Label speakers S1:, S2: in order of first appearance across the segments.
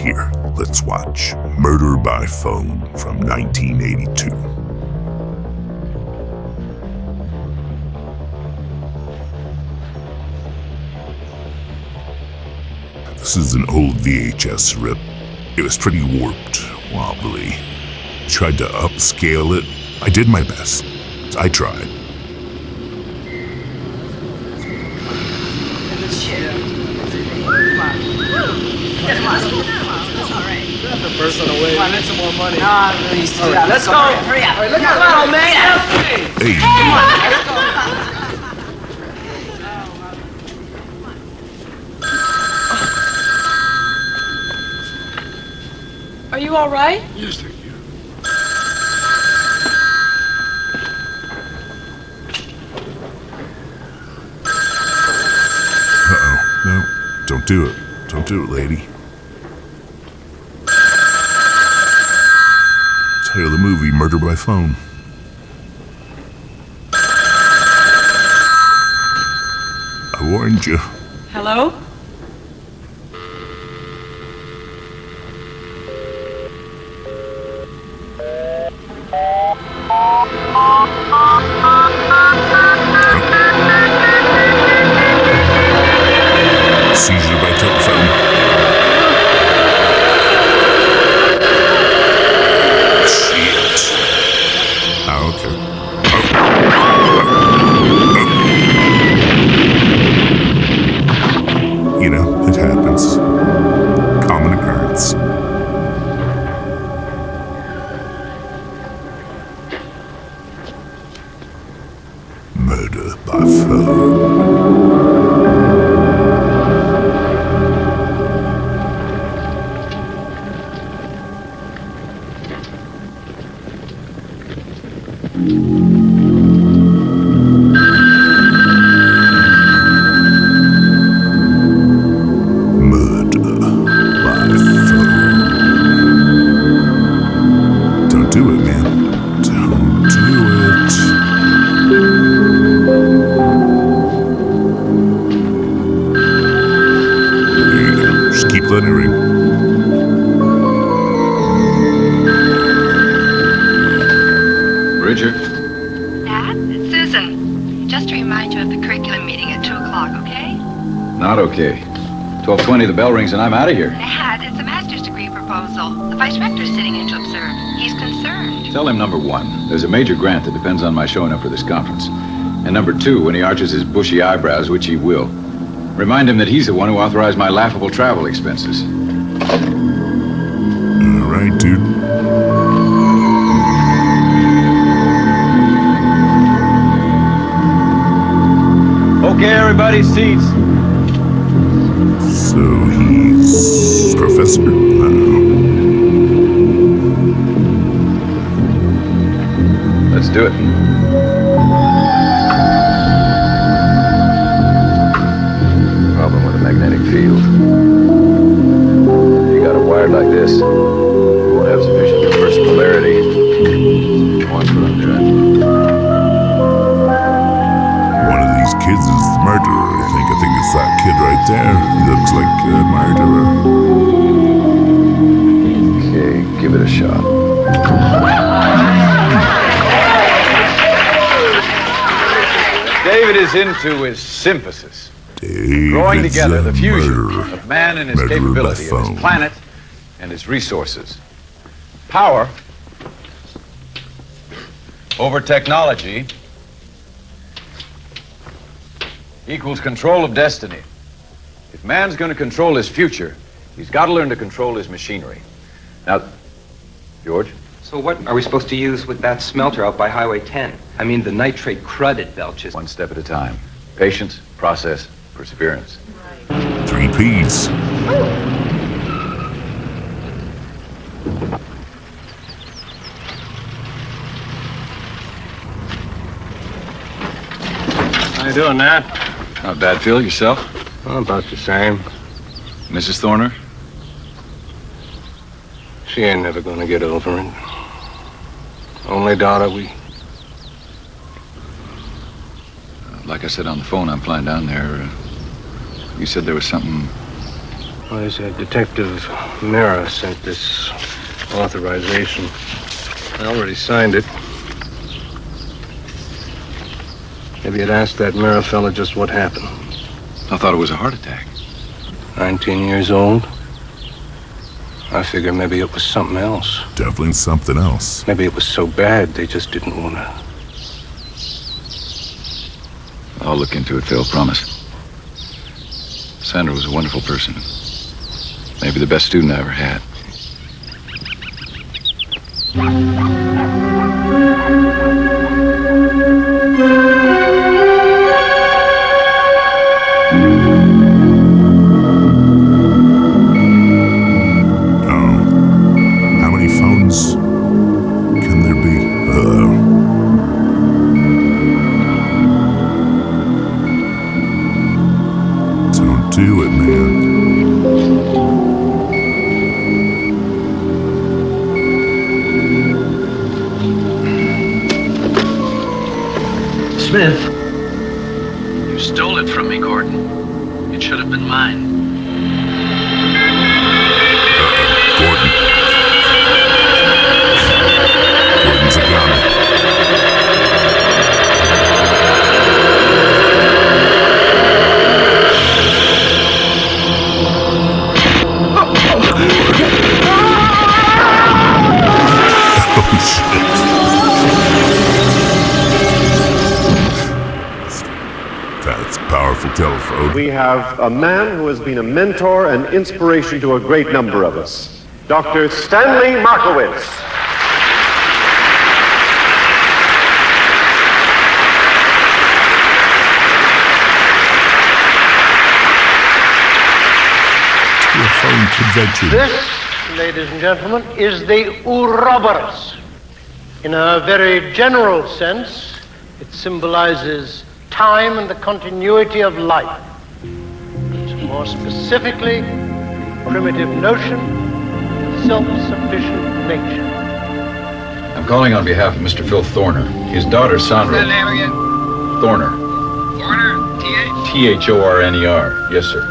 S1: here, let's watch Murder by Phone from 1982. This is an old VHS rip. It was pretty warped, wobbly. Tried to upscale it. I did my best. I tried.
S2: The person away. Come on, let's some more money.
S3: Let's go. Hurry up.
S2: Right,
S3: Come on, old man.
S1: Hey.
S3: Come on, let's go.
S4: Are you all right?
S2: Yes, thank you.
S1: Uh-oh. No, don't do it. Don't do it, lady. Title of the movie, Murder by Phone. I warned you.
S4: Hello?
S1: Seizure by telephone. Shit. Oh, okay. You know, it happens. Common occurrence. Murder by phone. Don't do it, man. Don't do it. There you go. Just keep letting it ring.
S5: Bridger?
S6: Dad, it's Susan. Just to remind you of the curriculum meeting at 2 o'clock, okay?
S5: Not okay. 12:20, the bell rings and I'm out of here.
S6: Dad, it's a master's degree proposal. The vice rector's sitting in to observe. He's concerned.
S5: Tell him, number one, there's a major grant that depends on my showing up for this conference. And number two, when he arches his bushy eyebrows, which he will, remind him that he's the one who authorized my laughable travel expenses.
S1: All right, dude.
S5: Okay, everybody, seats.
S1: So he's professor? I don't know.
S5: Let's do it. Problem with a magnetic field. If you got a wire like this, you won't have sufficient reverse polarity. Watch what I'm doing.
S1: One of these kids is the murderer, I think. I think it's that kid right there. He looks like a murderer.
S5: Okay, give it a shot. David is into his synthesis. Growing together the fusion of man and his capability, of his planet and his resources. Power over technology equals control of destiny. If man's going to control his future, he's got to learn to control his machinery. Now, George?
S7: So what are we supposed to use with that smelter out by Highway 10? I mean, the nitrate crud it belches.
S5: One step at a time. Patience, process, perseverance.
S1: 3 P's.
S2: How you doing, Nat?
S5: Not bad, Phil. Yourself?
S2: Well, about the same.
S5: Mrs. Thorner?
S2: She ain't never gonna get over it. Only daughter
S5: Like I said on the phone, I'm flying down there. You said there was something...
S2: Well, there's a Detective Mara sent this authorization. I already signed it. Maybe you'd ask that Mara fella just what happened.
S5: I thought it was a heart attack.
S2: 19 years old. I figure maybe it was something else.
S1: Definitely something else.
S2: Maybe it was so bad they just didn't want to.
S5: I'll look into it, Phil, promise. Sandra was a wonderful person. Maybe the best student I ever had.
S1: How many phones can there be? Don't do it, man.
S8: Smith. You stole it from me, Gordon. It should have been mine.
S1: Gordon. Gordon's a gunner. Oh, shit. That's powerful telephone.
S9: We have a man who has been a mentor and inspiration to a great number of us, Dr. Stanley Markowitz.
S1: Telephone convention.
S10: This, ladies and gentlemen, is the Ouroboros. In a very general sense, it symbolizes time and the continuity of life. But more specifically, primitive notion of self-sufficient nature.
S5: I'm calling on behalf of Mr. Phil Thorner. His daughter, Sandra.
S11: What's that name again?
S5: Thorner.
S11: Thorner? T.H.?
S5: T-H-O-R-N-E-R. Yes, sir.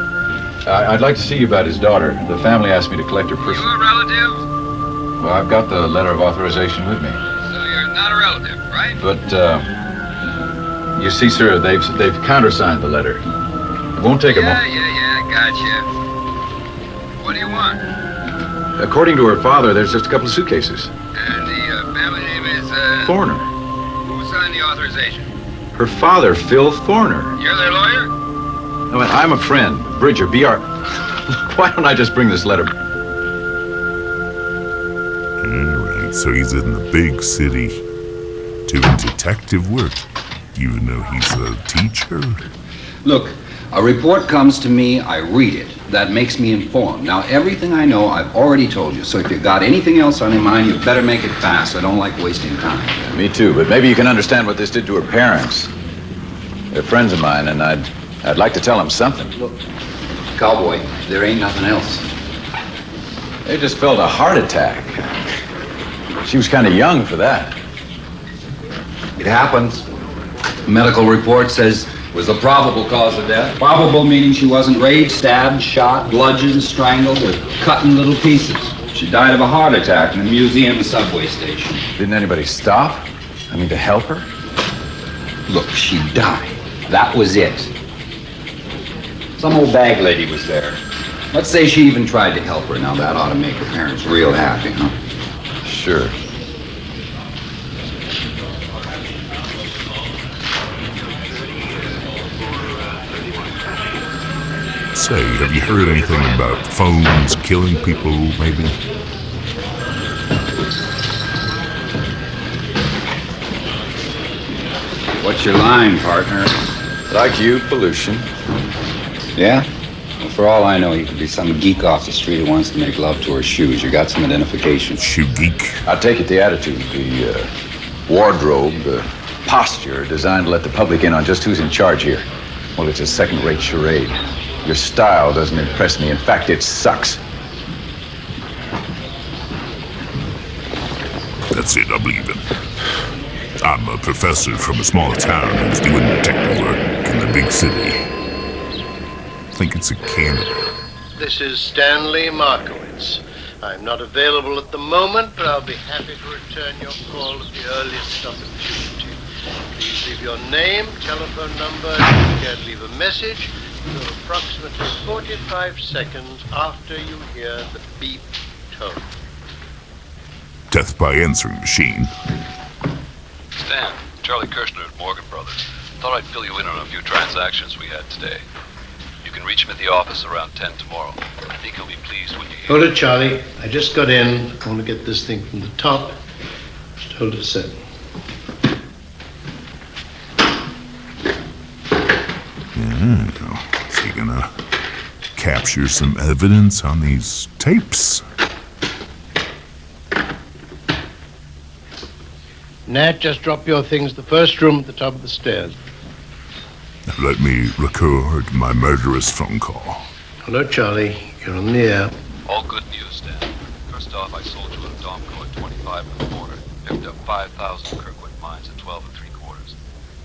S5: I'd like to see you about his daughter. The family asked me to collect her
S11: You
S5: person.
S11: a relative?
S5: Well, I've got the letter of authorization with me.
S11: So you're not a relative, right?
S5: But, you see, sir, they've countersigned the letter. It won't take a moment.
S11: Yeah, gotcha. What do you want?
S5: According to her father, there's just a couple of suitcases.
S11: And the family name is,
S5: Thorner.
S11: Who signed the authorization?
S5: Her father, Phil Thorner.
S11: You're their lawyer?
S5: I mean, I'm a friend. Bridger, B.R. Why don't I just bring this letter?
S1: Alright, so he's in the big city doing detective work, even though he's a teacher.
S12: Look, a report comes to me, I read it. That makes me informed. Now, everything I know, I've already told you. So if you've got anything else on your mind, you better make it fast. I don't like wasting time.
S5: Me too, but maybe you can understand what this did to her parents. They're friends of mine, and I'd like to tell them something.
S12: Look, cowboy, there ain't nothing else.
S5: They just felt a heart attack. She was kind of young for that.
S12: It happens. Medical report says it was a probable cause of death. Probable meaning she wasn't raped, stabbed, shot, bludgeoned, strangled, or cut in little pieces. She died of a heart attack in a museum subway station.
S5: Didn't anybody stop? I mean, to help her?
S12: Look, she died. That was it. Some old bag lady was there. Let's say she even tried to help her. Now that ought to make her parents real happy, huh?
S5: Sure.
S1: Say, have you heard anything about phones killing people, maybe?
S12: What's your line, partner?
S5: Like you, pollution.
S12: Yeah? Well, for all I know, you could be some geek off the street who wants to make love to her shoes. You got some identification.
S1: Shoe geek.
S5: I take it the attitude, the wardrobe, the posture designed to let the public in on just who's in charge here. Well, it's a second-rate charade. Your style doesn't impress me. In fact, it sucks.
S1: That's it, I believe it. I'm a professor from a small town who's doing detective work in the big city. I think it's in Canada.
S10: This is Stanley Markowitz. I'm not available at the moment, but I'll be happy to return your call at the earliest opportunity. Please leave your name, telephone number, and if you can leave a message for approximately 45 seconds after you hear the beep tone.
S1: Death by answering machine.
S8: Stan, Charlie Kirshner at Morgan Brothers. Thought I'd fill you in on a few transactions we had today. You can reach him at the office around 10 tomorrow. I think he'll be pleased when you hear.
S10: Hold it, Charlie. I just got in. I want to get this thing from the top. Just hold it a second.
S1: Yeah, is he gonna capture some evidence on these tapes?
S10: Nat, just drop your things. The first room at the top of the stairs.
S1: Let me record my murderous phone call.
S10: Hello, Charlie. You're on the air.
S8: All good news, Stan. First off, I sold you a Domco at 25 1/4. Picked up 5,000 Kirkwood mines at 12 3/4.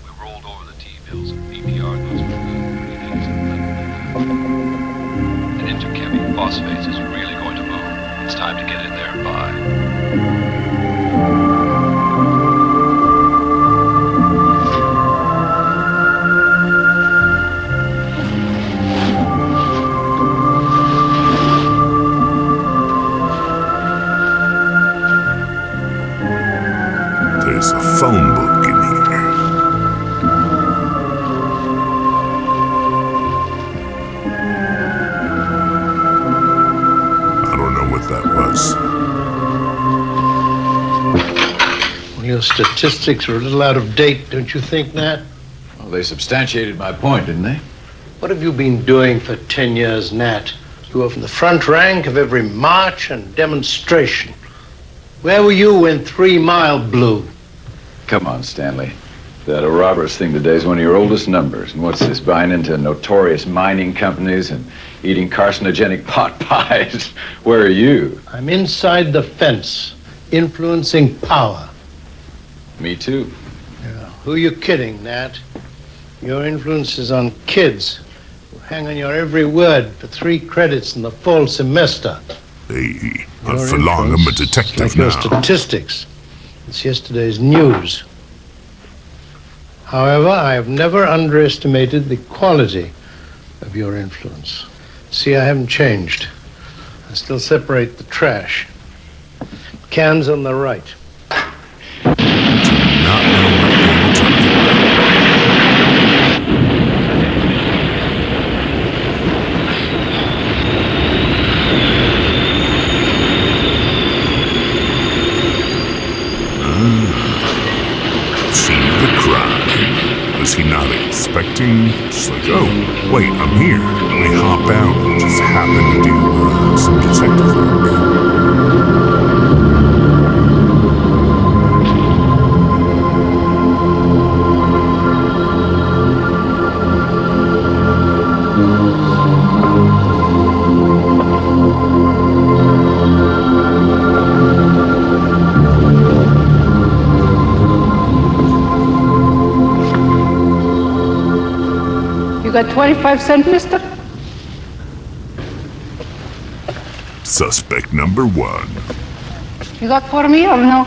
S8: We rolled over the T-bills and BPR those for good 3 days. And interchemic phosphates is really going to move. It's time to get in there and buy.
S1: There's a phone book in here. I don't know what that was.
S10: Well, your statistics are a little out of date, don't you think, Nat?
S5: Well, they substantiated my point, didn't they?
S10: What have you been doing for 10 years, Nat? You were from the front rank of every march and demonstration. Where were you when 3 Mile blew?
S5: Come on, Stanley. That robbers thing today is one of your oldest numbers. And what's this, buying into notorious mining companies and eating carcinogenic pot pies? Where are you?
S10: I'm inside the fence, influencing power.
S5: Me too.
S10: Yeah. Who are you kidding, Nat? Your influence is on kids who hang on your every word for 3 credits in the fall semester.
S1: Hey, not for long, I'm a detective
S10: like
S1: now.
S10: your statistics. It's yesterday's news. However, I have never underestimated the quality of your influence. See, I haven't changed. I still separate the trash. Cans on the right.
S1: Scene of the crime. Was he not expecting? Just like, oh, wait, I'm here. Let me hop out and just happen to do some detective work.
S4: You got 25 cents, mister?
S1: Suspect number 1.
S4: You got for me or no?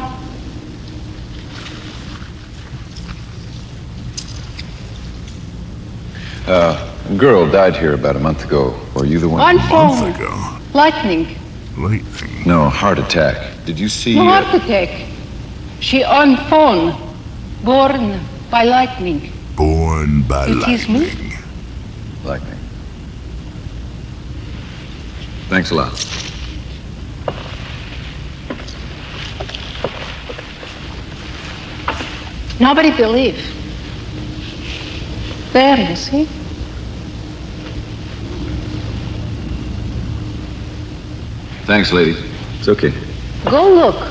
S5: A girl died here about a month ago. Were you the one?
S4: On phone.
S1: Month ago.
S4: Lightning.
S1: Lightning.
S5: No, heart attack. Did you see...
S4: No heart attack. She on phone. Born by lightning.
S1: Born by
S4: It is me.
S1: lightning.
S5: Lightning. Thanks a lot.
S4: Nobody believe. There, you see?
S5: Thanks, lady. It's okay.
S4: Go look.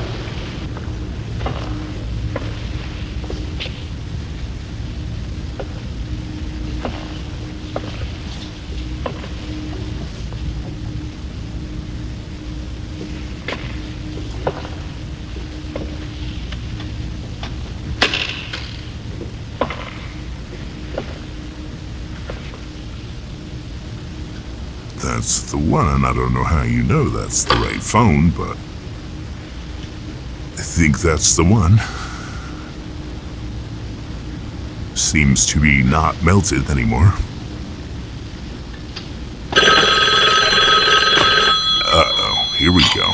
S1: That's the one. I don't know how you know that's the right phone, but I think that's the one. Seems to be not melted anymore. Uh-oh, here we go.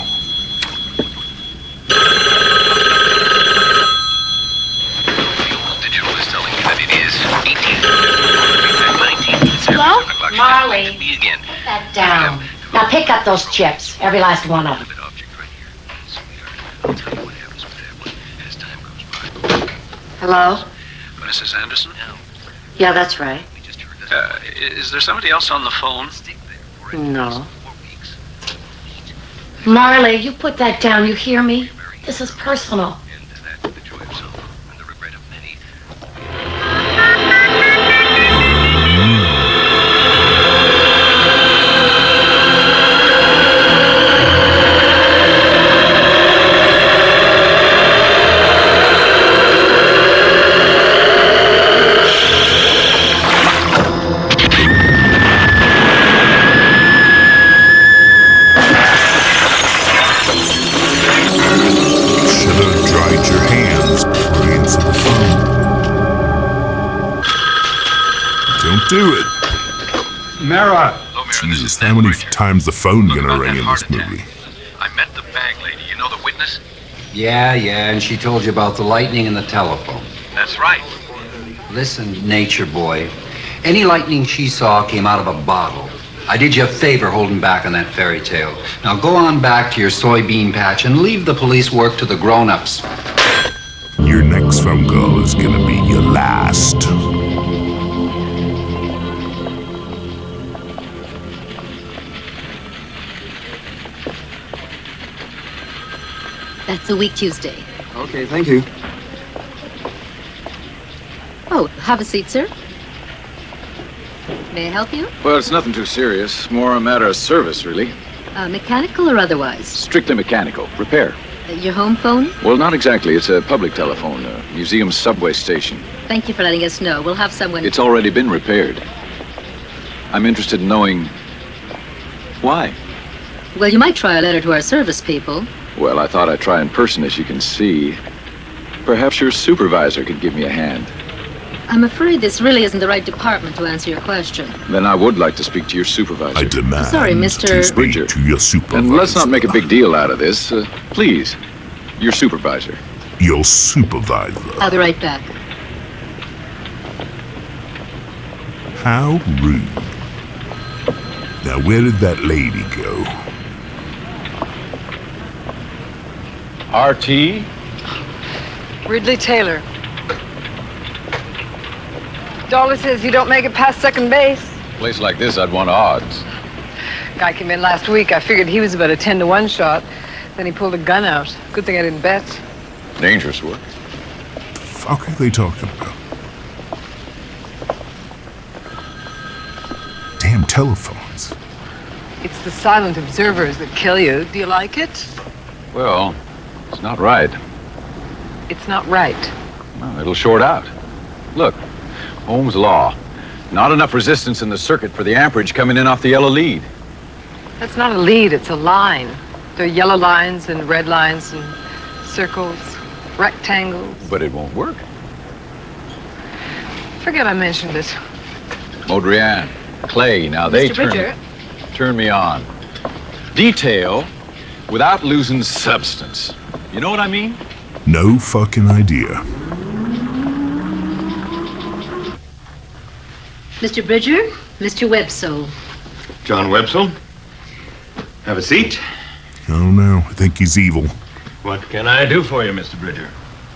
S8: Digital is telling me that it is 18. 19 minutes after
S4: Hello?
S8: 7 o'clock.
S4: Marley.
S8: Me again.
S4: Put that down. Now pick up those chips, every last one of them.
S8: I'll tell you what happens with that one as time goes by.
S4: Hello?
S8: Mrs. Anderson?
S4: Yeah, that's right.
S8: Is there somebody else on the phone?
S4: No. Marley, you put that down, you hear me? This is personal.
S1: Do it.
S10: Mara.
S1: Jesus, how many times the phone gonna ring in this movie?
S8: I met the bank lady. You know the witness?
S12: Yeah, and she told you about the lightning and the telephone.
S8: That's right.
S12: Listen, nature boy, any lightning she saw came out of a bottle. I did you a favor holding back on that fairy tale. Now go on back to your soybean patch and leave the police work to the grown-ups.
S1: Your next phone call is gonna be your last.
S13: That's a week Tuesday.
S7: Okay, thank you.
S13: Oh, have a seat, sir. May I help you?
S5: Well, it's nothing too serious. More a matter of service, really.
S13: Mechanical or otherwise?
S5: Strictly mechanical. Repair.
S13: Your home phone?
S5: Well, not exactly. It's a public telephone, a museum subway station.
S13: Thank you for letting us know. We'll have someone...
S5: It's already been repaired. I'm interested in knowing why.
S13: Well, you might try a letter to our service people.
S5: Well, I thought I'd try in person, as you can see. Perhaps your supervisor could give me a hand.
S13: I'm afraid this really isn't the right department to answer your question.
S5: Then I would like to speak to your supervisor.
S1: I demand
S13: Sorry, Mr.
S1: to speak
S5: Bridger.
S1: to your supervisor.
S5: And let's not make a big deal out of this. Please, your supervisor.
S1: Your supervisor.
S13: I'll be right back.
S1: How rude. Now, where did that lady go?
S5: RT?
S14: Ridley Taylor. Dollar says you don't make it past second base.
S5: Place like this, I'd want odds.
S14: Guy came in last week. I figured he was about a 10-to-1 shot. Then he pulled a gun out. Good thing I didn't bet.
S5: Dangerous work.
S1: The fuck are they talking about? Damn telephones.
S14: It's the silent observers that kill you. Do you like it?
S5: Well, it's not right.
S14: It's not right.
S5: Well, it'll short out. Look, Ohm's law. Not enough resistance in the circuit for the amperage coming in off the yellow lead.
S14: That's not a lead, it's a line. There are yellow lines and red lines and circles, rectangles.
S5: But it won't work.
S14: Forget I mentioned it.
S5: Modrian, Clay, now they
S14: Mr. Bridger.
S5: turn me on. Detail without losing substance. You know what I mean?
S1: No fucking idea.
S13: Mr. Bridger, Mr. Websole.
S15: John Websole? Have a seat.
S1: Oh no, I think he's evil.
S15: What can I do for you, Mr. Bridger?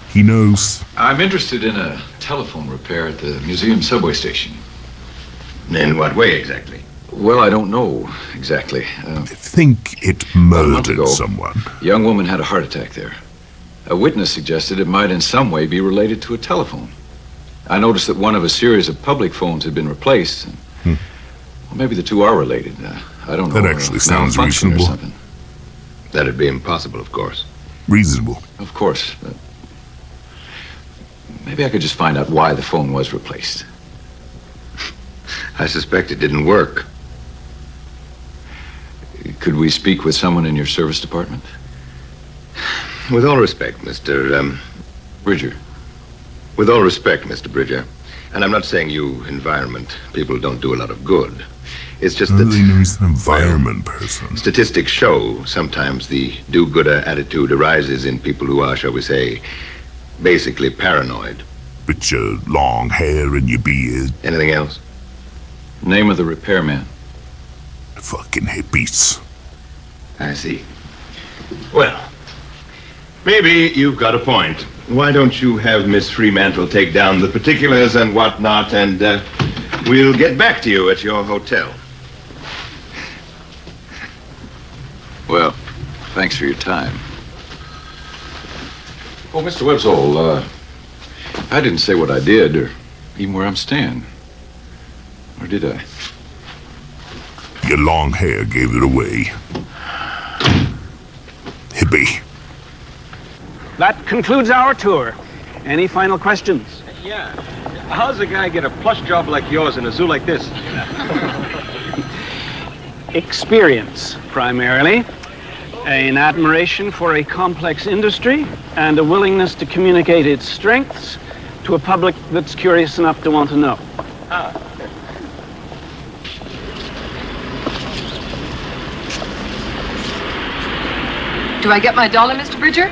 S1: He knows.
S5: I'm interested in a telephone repair at the museum subway station.
S15: In what way exactly?
S5: Well, I don't know exactly.
S1: I think it murdered someone.
S5: A young woman had a heart attack there. A witness suggested it might in some way be related to a telephone. I noticed that one of a series of public phones had been replaced. Well, maybe the two are related. I don't know.
S1: That actually sounds
S5: malfunction or
S1: reasonable.
S5: something.
S15: That'd be impossible, of course.
S1: Reasonable.
S5: Of course. But maybe I could just find out why the phone was replaced.
S15: I suspect it didn't work.
S5: Could we speak with someone in your service department?
S15: With all respect, Mr.
S5: Bridger.
S15: With all respect, Mr. Bridger, and I'm not saying you environment people don't do a lot of good. It's just that...
S1: He knows an environment person.
S15: Statistics show sometimes the do-gooder attitude arises in people who are, shall we say, basically paranoid.
S1: With your long hair and your beard.
S15: Anything else?
S5: Name of the repairman.
S1: Fucking hippies.
S15: I see. Well, maybe you've got a point. Why don't you have Miss Fremantle take down the particulars and whatnot, and we'll get back to you at your hotel.
S5: Well, thanks for your time. Oh, Mr. Websole, I didn't say what I did, or even where I'm staying. Or did I?
S1: Your long hair gave it away. Hippie.
S16: That concludes our tour. Any final questions?
S2: Yeah. How's a guy get a plush job like yours in a zoo like this?
S16: Experience, primarily. An admiration for a complex industry and a willingness to communicate its strengths to a public that's curious enough to want to know.
S14: Do I get my dollar, Mr. Bridger?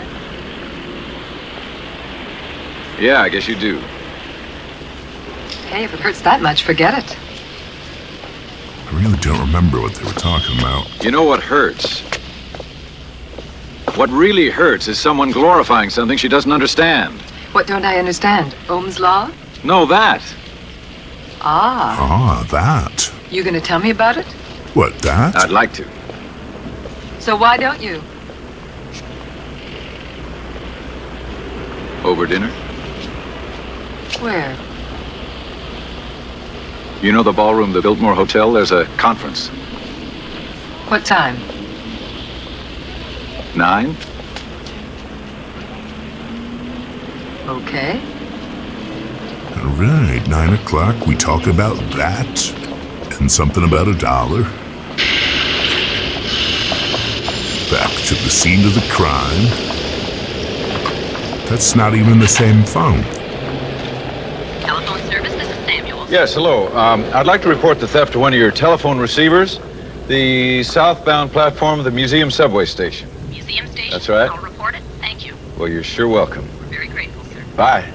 S5: Yeah, I guess you do.
S14: Hey, if it hurts that much, forget it.
S1: I really don't remember what they were talking about.
S5: You know what hurts? What really hurts is someone glorifying something she doesn't understand.
S14: What don't I understand? Ohm's law?
S5: No, that.
S14: Ah.
S1: That.
S14: You gonna tell me about it?
S1: What, that?
S5: I'd like to.
S14: So why don't you?
S5: Over dinner?
S14: Where?
S5: You know the ballroom, the Biltmore Hotel? There's a conference.
S14: What time?
S5: 9?
S14: Okay.
S1: All right, 9 o'clock. We talk about that. And something about $1. Back to the scene of the crime. That's not even the same phone.
S17: Telephone service, this is Samuel.
S8: Yes, hello. I'd like to report the theft of one of your telephone receivers. The southbound platform of the museum subway station.
S17: Museum station?
S8: That's right.
S17: I'll report it. Thank you.
S8: Well, you're sure welcome.
S17: We're very grateful, sir.
S8: Bye.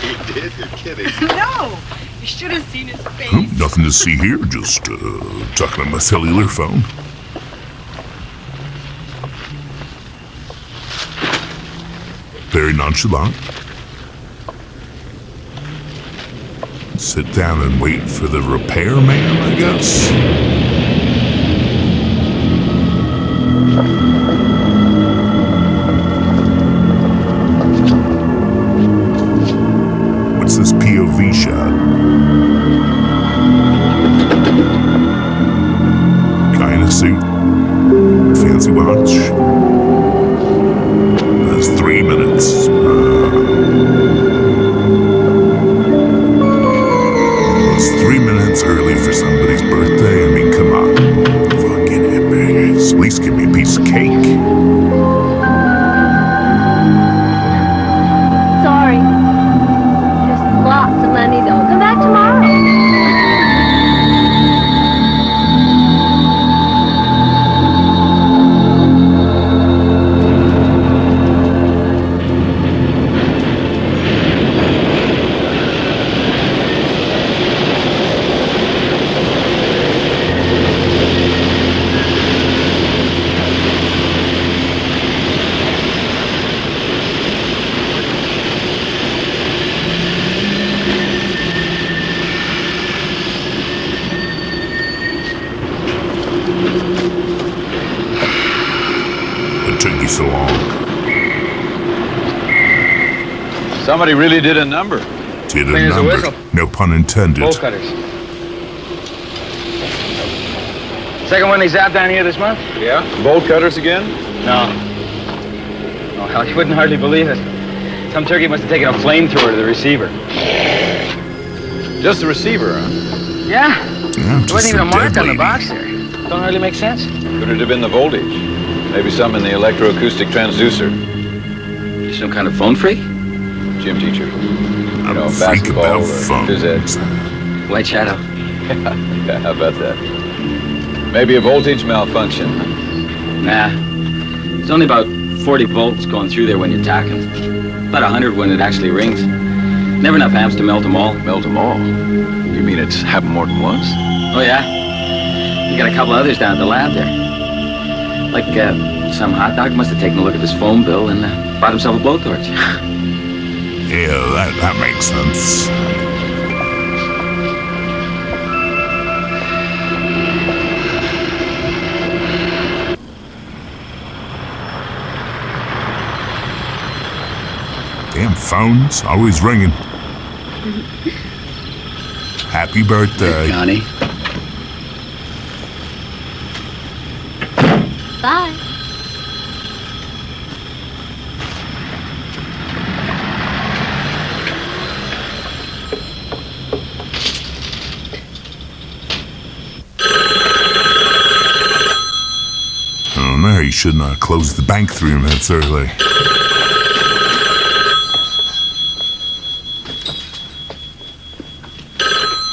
S15: He did? You're kidding.
S17: No! You should have seen his face.
S1: Nothing to see here, just talking on my cellular phone. Very nonchalant. Sit down and wait for the repairman, I guess. What's this POV shot? Guy in a suit. Fancy watch. That's 3 minutes. It's 3 minutes early for somebody's birthday. I mean, come on. Fucking hippies. At least give me a piece of cake.
S18: Sorry. Just lots of money, though. Come back tomorrow.
S1: What took you so long?
S8: Somebody really did a number.
S1: Did
S8: Clean
S1: a
S8: as a
S1: number.
S8: whistle.
S1: No pun intended.
S8: Bowl cutters.
S7: Second one they zapped down here this month?
S5: Yeah? Bolt cutters again?
S7: No. Oh, hell, you wouldn't hardly believe it. Some turkey must have taken a flamethrower to the receiver.
S5: Just the receiver, huh?
S7: Yeah. There wasn't even a mark on the box there. Don't hardly make sense.
S5: Could it have been the voltage? Maybe some in the electroacoustic transducer.
S12: You some kind of phone freak?
S5: Gym teacher.
S1: I'm a freak
S5: basketball
S1: about
S5: or phys
S1: phones.
S5: ed.
S12: White Shadow.
S5: Yeah, how about that? Maybe a voltage malfunction.
S12: Nah. It's only about 40 volts going through there when you're tacking. About 100 when it actually rings. Never enough amps to melt them all.
S5: Melt them all? You mean it's happened more than once?
S12: Oh, yeah? You got a couple others down at the lab there. Like, some hot dog must have taken a look at his phone bill and bought himself a blowtorch.
S1: Yeah, that makes sense. Damn phone's always ringing. Happy birthday.
S12: Hey, Connie.
S18: Bye.
S1: Oh, no, you should not close the bank 3 minutes early.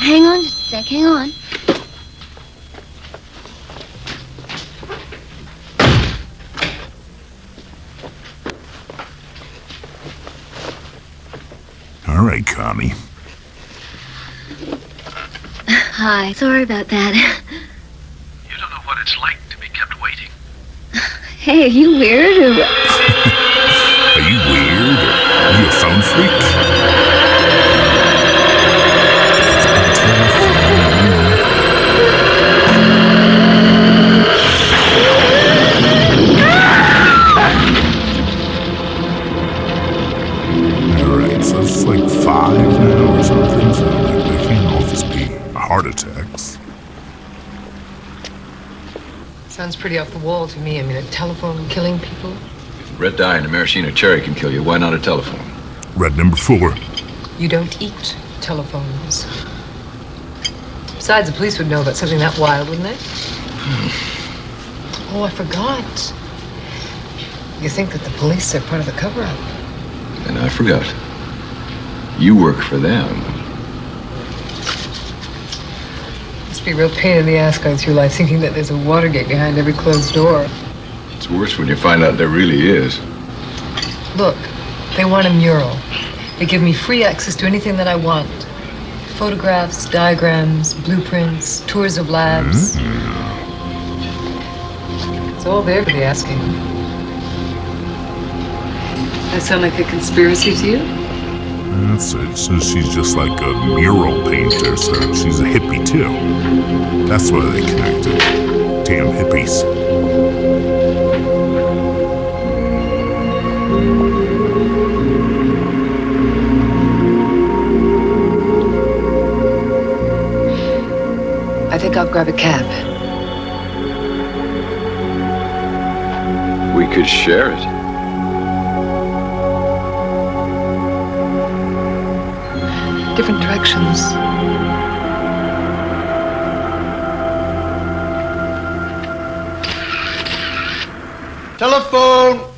S18: Hang on just a sec, hang on.
S1: All right, Connie.
S18: Hi, sorry about that.
S8: You don't know what it's like to be kept waiting.
S18: Hey, are you weird or what?
S1: Are you weird? Are you a phone freak? Alright, so it's like 5 now or something, so like, they can't all just be heart attacks.
S14: Sounds pretty off the wall to me. I mean, a telephone killing people.
S5: Red dye and a maraschino cherry can kill you. Why not a telephone?
S1: Red number 4.
S14: You don't eat telephones. Besides, the police would know about something that wild, wouldn't they? Oh, I forgot. You think that the police are part of the cover-up?
S5: And I forgot. You work for them.
S14: Must be a real pain in the ass going through life thinking that there's a Watergate behind every closed door.
S5: It's worse when you find out there really is.
S14: Look, they want a mural. They give me free access to anything that I want. Photographs, diagrams, blueprints, tours of labs. It's all there for the asking. That sound like a conspiracy to you?
S1: That's it. So she's just like a mural painter, so she's a hippie too. That's why they connected. Damn hippies.
S14: I think I'll grab a cab.
S5: We could share it.
S14: Different directions.
S10: Telephone!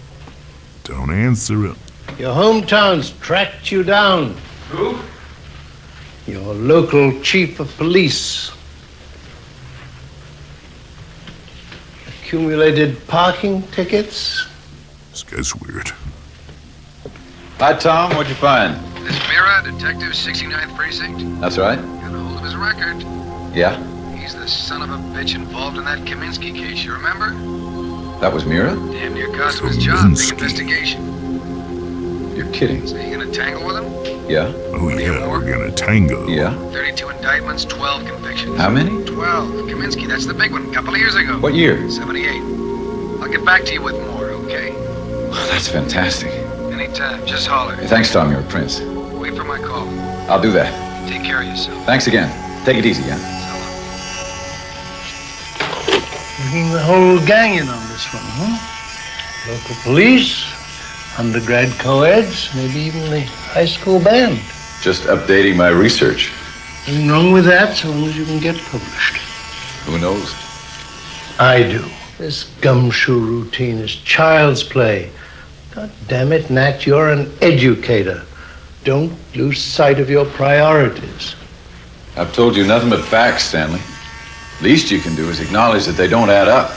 S1: Don't answer it.
S10: Your hometown's tracked you down.
S15: Who?
S10: Your local chief of police. Accumulated parking tickets.
S1: This guy's weird.
S5: Hi, Tom. What'd you find?
S11: This Mira, Detective 69th Precinct,
S5: That's right.
S11: got a hold of his record.
S5: Yeah?
S11: He's the son of a bitch involved in that Kaminsky case, you remember?
S5: That was Mira?
S11: Damn near cost him his job, big investigation.
S5: You're kidding.
S11: So you gonna tangle with him?
S5: Yeah?
S1: Oh yeah, we're gonna tango.
S5: Yeah?
S11: 32 indictments, 12 convictions.
S5: How many?
S11: 12. Kaminsky, that's the big one, a couple of years ago.
S5: What year?
S11: 78. I'll get back to you with more, okay?
S5: Oh, that's fantastic.
S11: Anytime, just holler.
S5: Hey, thanks, Tom. You're a prince.
S11: Wait for my call.
S5: I'll do that.
S11: Take care of yourself.
S5: Thanks again. Take it easy, yeah?
S10: bringing the whole gang in on this one, huh? Local police, undergrad co-eds, maybe even the high school band.
S5: Just updating my research.
S10: Nothing wrong with that, so long as you can get published.
S5: Who knows?
S10: I do. This gumshoe routine is child's play. God damn it, Nat, you're an educator. Don't lose sight of your priorities.
S5: I've told you nothing but facts, Stanley. Least you can do is acknowledge that they don't add up.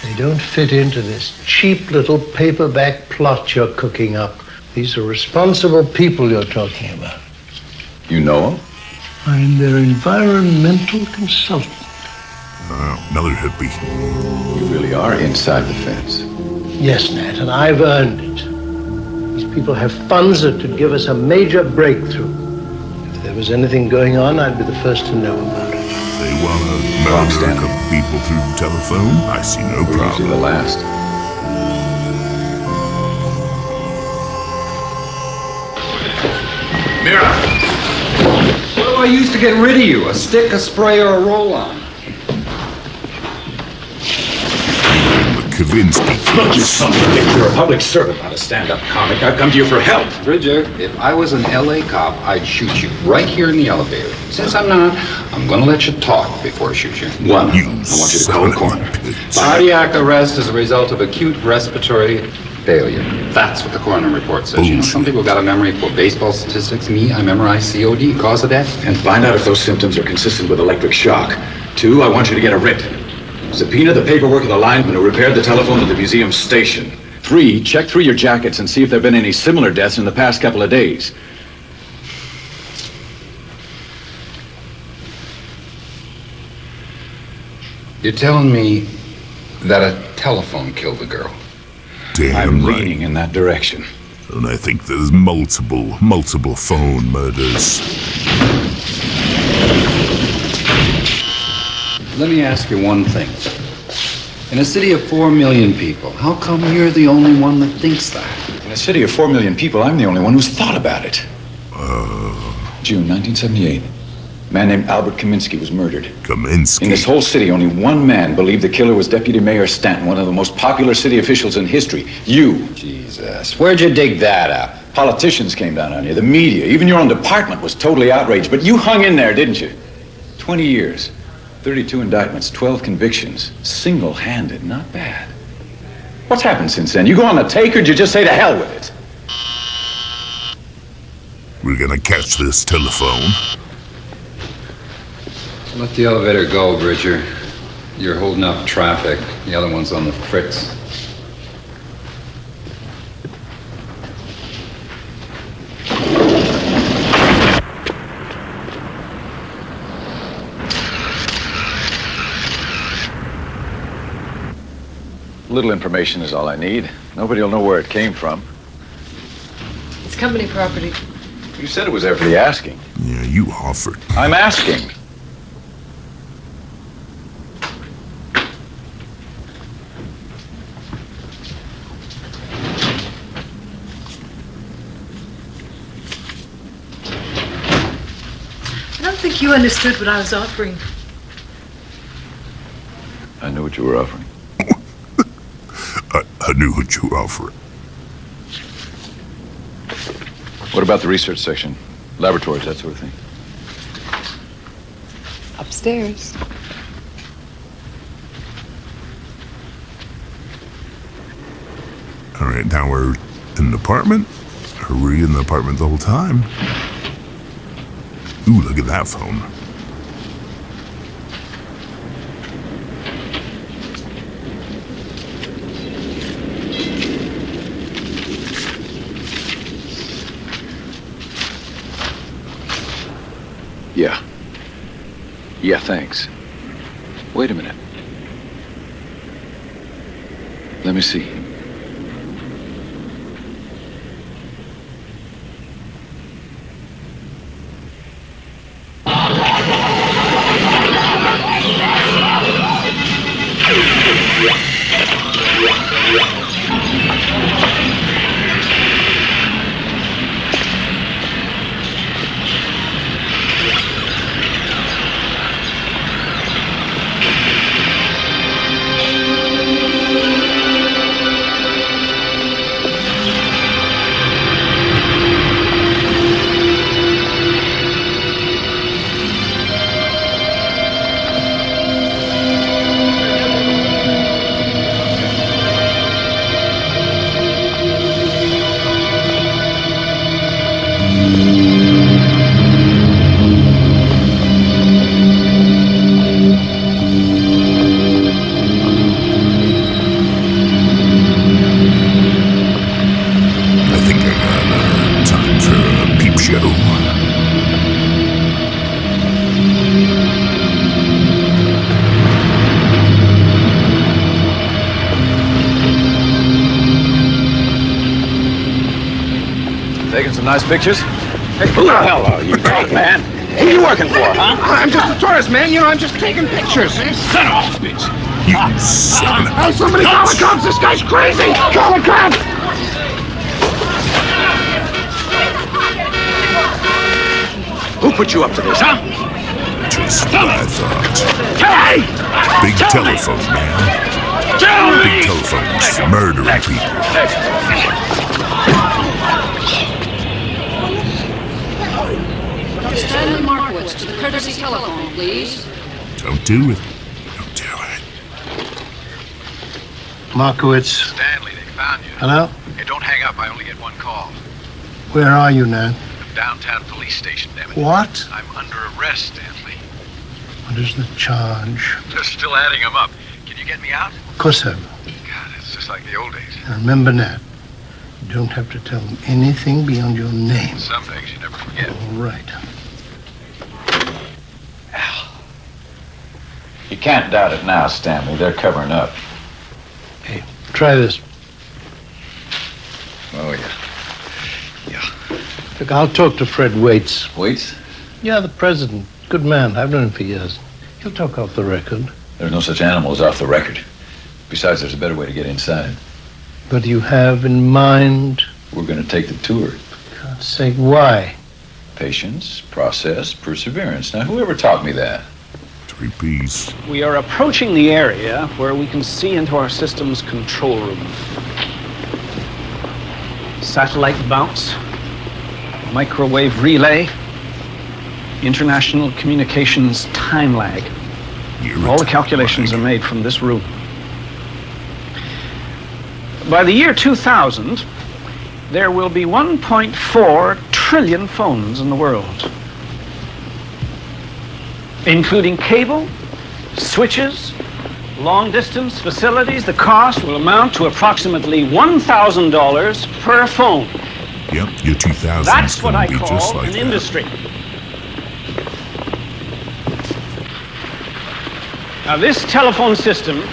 S10: They don't fit into this cheap little paperback plot you're cooking up. These are responsible people you're talking about.
S5: You know them?
S10: I'm their environmental consultant.
S1: Another hippie.
S5: You really are inside the fence.
S10: Yes, Nat, and I've earned it. These people have funds that could give us a major breakthrough. If there was anything going on, I'd be the first to know about it.
S1: They want to murder a couple people through the telephone? I see no problem.
S5: Usually the last.
S12: Mira! What do I use to get rid of you? A stick, a spray, or a roll-on?
S1: Kavinsky.
S19: Look, you son of a bitch. You're a public servant, not a stand-up comic. I've come to you for help.
S12: Bridger, if I was an L.A. cop, I'd shoot you right here in the elevator. Since I'm not, I'm gonna let you talk before I shoot you.
S19: One, I want you to call the coroner.
S12: Cardiac arrest as a result of acute respiratory failure. That's what the coroner report says. You know, some people got a memory for baseball statistics. Me, I memorize COD, cause of death.
S19: And find out if those symptoms are consistent with electric shock. Two, I want you to get a writ. Subpoena the paperwork of the lineman who repaired the telephone at the museum station. Three, check through your jackets and see if there have been any similar deaths in the past couple of days.
S12: You're telling me that a telephone killed the girl?
S1: Damn
S19: I'm
S1: right.
S19: leaning in that direction.
S1: And I think there's multiple phone murders.
S12: Let me ask you one thing. In a city of 4 million people, how come you're the only one that thinks that?
S19: In a city of 4 million people, I'm the only one who's thought about it. June 1978. A man named Albert Kaminsky was murdered.
S1: Kaminsky?
S19: In this whole city, only one man believed the killer was Deputy Mayor Stanton, one of the most popular city officials in history. You.
S12: Jesus. Where'd you dig that up?
S19: Politicians came down on you, the media, even your own department was totally outraged. But you hung in there, didn't you? 20 years. 32 indictments, 12 convictions. Single-handed, not bad. What's happened since then? You go on the take, or did you just say to hell with it?
S1: We're gonna catch this telephone.
S12: Let the elevator go, Bridger. You're holding up traffic. The other one's on the fritz.
S5: Little information is all I need. Nobody will know where it came from.
S14: It's company property.
S5: You said it was there for the asking.
S1: Yeah, you offered.
S5: I'm asking.
S14: I don't think you understood what I was offering.
S5: I knew what you were offering.
S1: I knew what you were offering.
S5: What about the research section? Laboratories, that sort of thing?
S14: Upstairs.
S1: All right, now we're in the apartment. Are we in the apartment the whole time? Ooh, look at that phone.
S5: Yeah. Yeah, thanks. Wait a minute. Let me see.
S19: some nice pictures?
S16: Hey, who the hell are you, man? Who are you working for, huh?
S11: I'm just a tourist, man. You know, I'm just taking pictures.
S16: Son of a bitch.
S1: You son of a
S11: Hey, somebody call the cops. This guy's crazy. Call the cops.
S12: Who put you up to this, huh?
S1: Just what I thought.
S12: Hey!
S1: Big telephone, man. Big telephones murdering people.
S13: Stanley Markowitz to the courtesy telephone, please.
S1: Don't do it. Don't do it.
S10: Markowitz.
S11: Stanley, they found you.
S10: Hello?
S11: Hey, don't hang up. I only get one call.
S10: Where are you now?
S11: The downtown police station, damn it.
S10: What?
S11: I'm under arrest, Stanley.
S10: What is the charge?
S11: They're still adding them up. Can you get me out?
S10: Of course I will.
S11: God, it's just like the old days.
S10: Now remember, Nat, you don't have to tell them anything beyond your name.
S11: Some things you never forget.
S10: All right.
S19: You can't doubt it now, Stanley. They're covering up.
S10: Hey, try this.
S19: Oh, yeah.
S10: Look, I'll talk to Fred Waits.
S19: Waits?
S10: Yeah, the president. Good man. I've known him for years. He'll talk off the record.
S19: There's no such animal as off the record. Besides, there's a better way to get inside.
S10: But you have in mind...
S19: We're going to take the tour.
S10: For God's sake, why?
S19: Patience, process, perseverance. Now, whoever taught me that?
S1: 3 P's.
S16: We are approaching the area where we can see into our system's control room. Satellite bounce, microwave relay, international communications time lag. All the calculations are made from this room. By the year 2000, there will be 1.4 trillion phones in the world, including cable, switches, long-distance facilities. The cost will amount to approximately $1,000 per phone.
S1: Yep, your 2000's
S16: That's what
S1: gonna
S16: I
S1: be just
S16: call
S1: like
S16: an
S1: that.
S16: industry. Now, this telephone system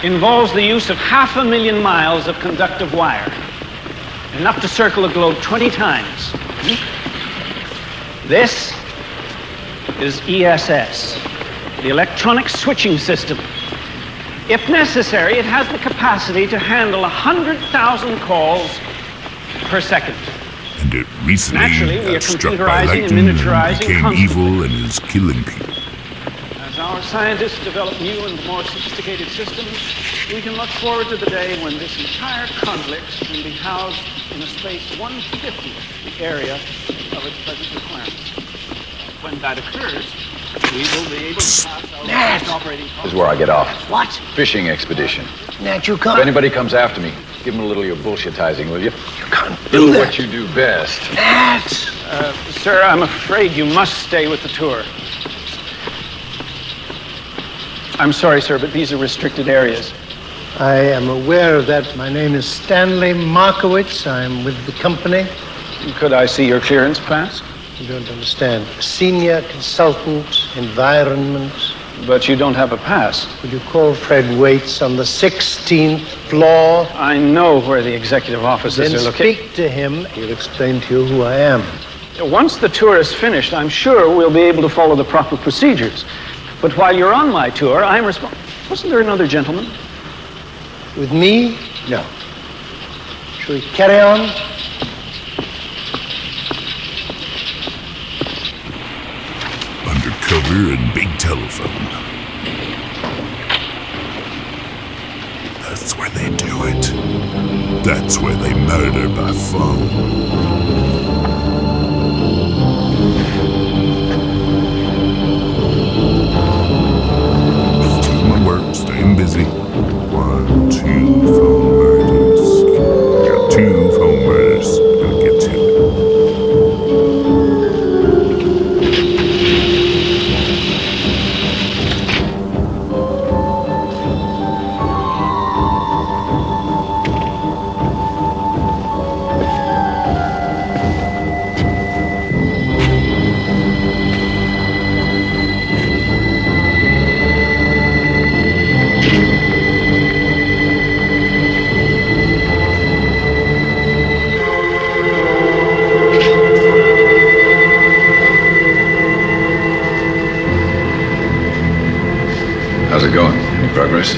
S16: involves the use of 500,000 miles of conductive wire, enough to circle the globe 20 times. This is ESS, the electronic switching system. If necessary, it has the capacity to handle 100,000 calls per second.
S1: And it recently
S16: Naturally, we are
S1: got struck by
S16: computerizing and
S1: lightning and
S16: miniaturizing
S1: became
S16: constantly.
S1: evil and is killing people.
S16: As our scientists develop new and more sophisticated systems, we can look forward to the day when this entire complex can be housed in a space 1/50 the area of its present requirements. When that occurs, we will be able to pass our
S5: Nat!
S16: operating
S5: This is where I get off.
S10: What?
S5: Fishing expedition.
S10: Nat, you
S5: If
S10: can't...
S5: anybody comes after me, give them a little of your bullshitizing, will you?
S10: You can't
S5: Do
S10: do that.
S5: what you do best.
S10: Nat!
S16: Sir, I'm afraid you must stay with the tour. I'm sorry, sir, but these are restricted areas.
S10: I am aware of that. My name is Stanley Markowitz. I'm with the company.
S16: Could I see your clearance pass?
S10: You don't understand. Senior consultant, environment.
S16: But you don't have a pass.
S10: Would you call Fred Waits on the 16th floor?
S16: I know where the executive offices
S10: Then
S16: are located.
S10: speak to him. He'll explain to you who I am.
S16: Once the tour is finished, I'm sure we'll be able to follow the proper procedures. But while you're on my tour, I'm responsible. Wasn't there another gentleman?
S10: With me? No. Shall we carry on?
S1: Undercover and big telephone. That's where they do it. That's where they murder by phone. Just doing my work, staying busy. 1, 2 phone murders. Got 2 phone murders. Gonna get to it.
S5: How's it going? Any progress?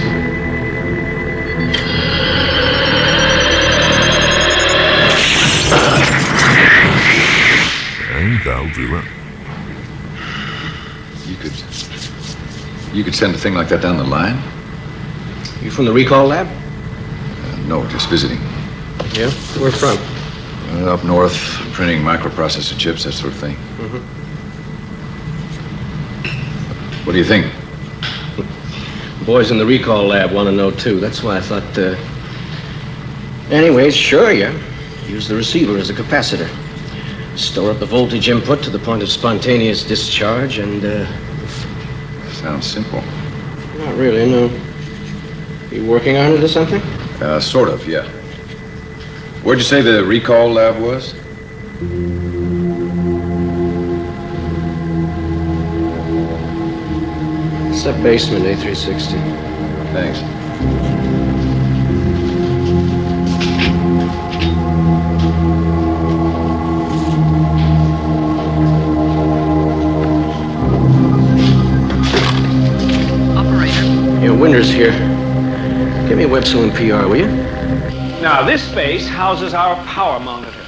S1: And that'll do it.
S5: You could send a thing like that down the line?
S2: You from the recall lab?
S5: No, just visiting.
S2: Yeah? Where from?
S5: Up north, printing microprocessor chips, that sort of thing.
S2: Mm-hmm.
S5: What do you think?
S2: Boys in the recall lab want to know, too. That's why I thought, Anyways, sure, yeah. Use the receiver as a capacitor. Store up the voltage input to the point of spontaneous discharge and,
S5: Sounds simple.
S2: Not really, no. You working on it or something?
S5: Sort of, yeah. Where'd you say the recall lab was?
S2: It's that basement, A360.
S5: Thanks.
S2: Yeah, Winter's here. Give me Wetzel and PR, will you?
S16: Now, this space houses our power monitor.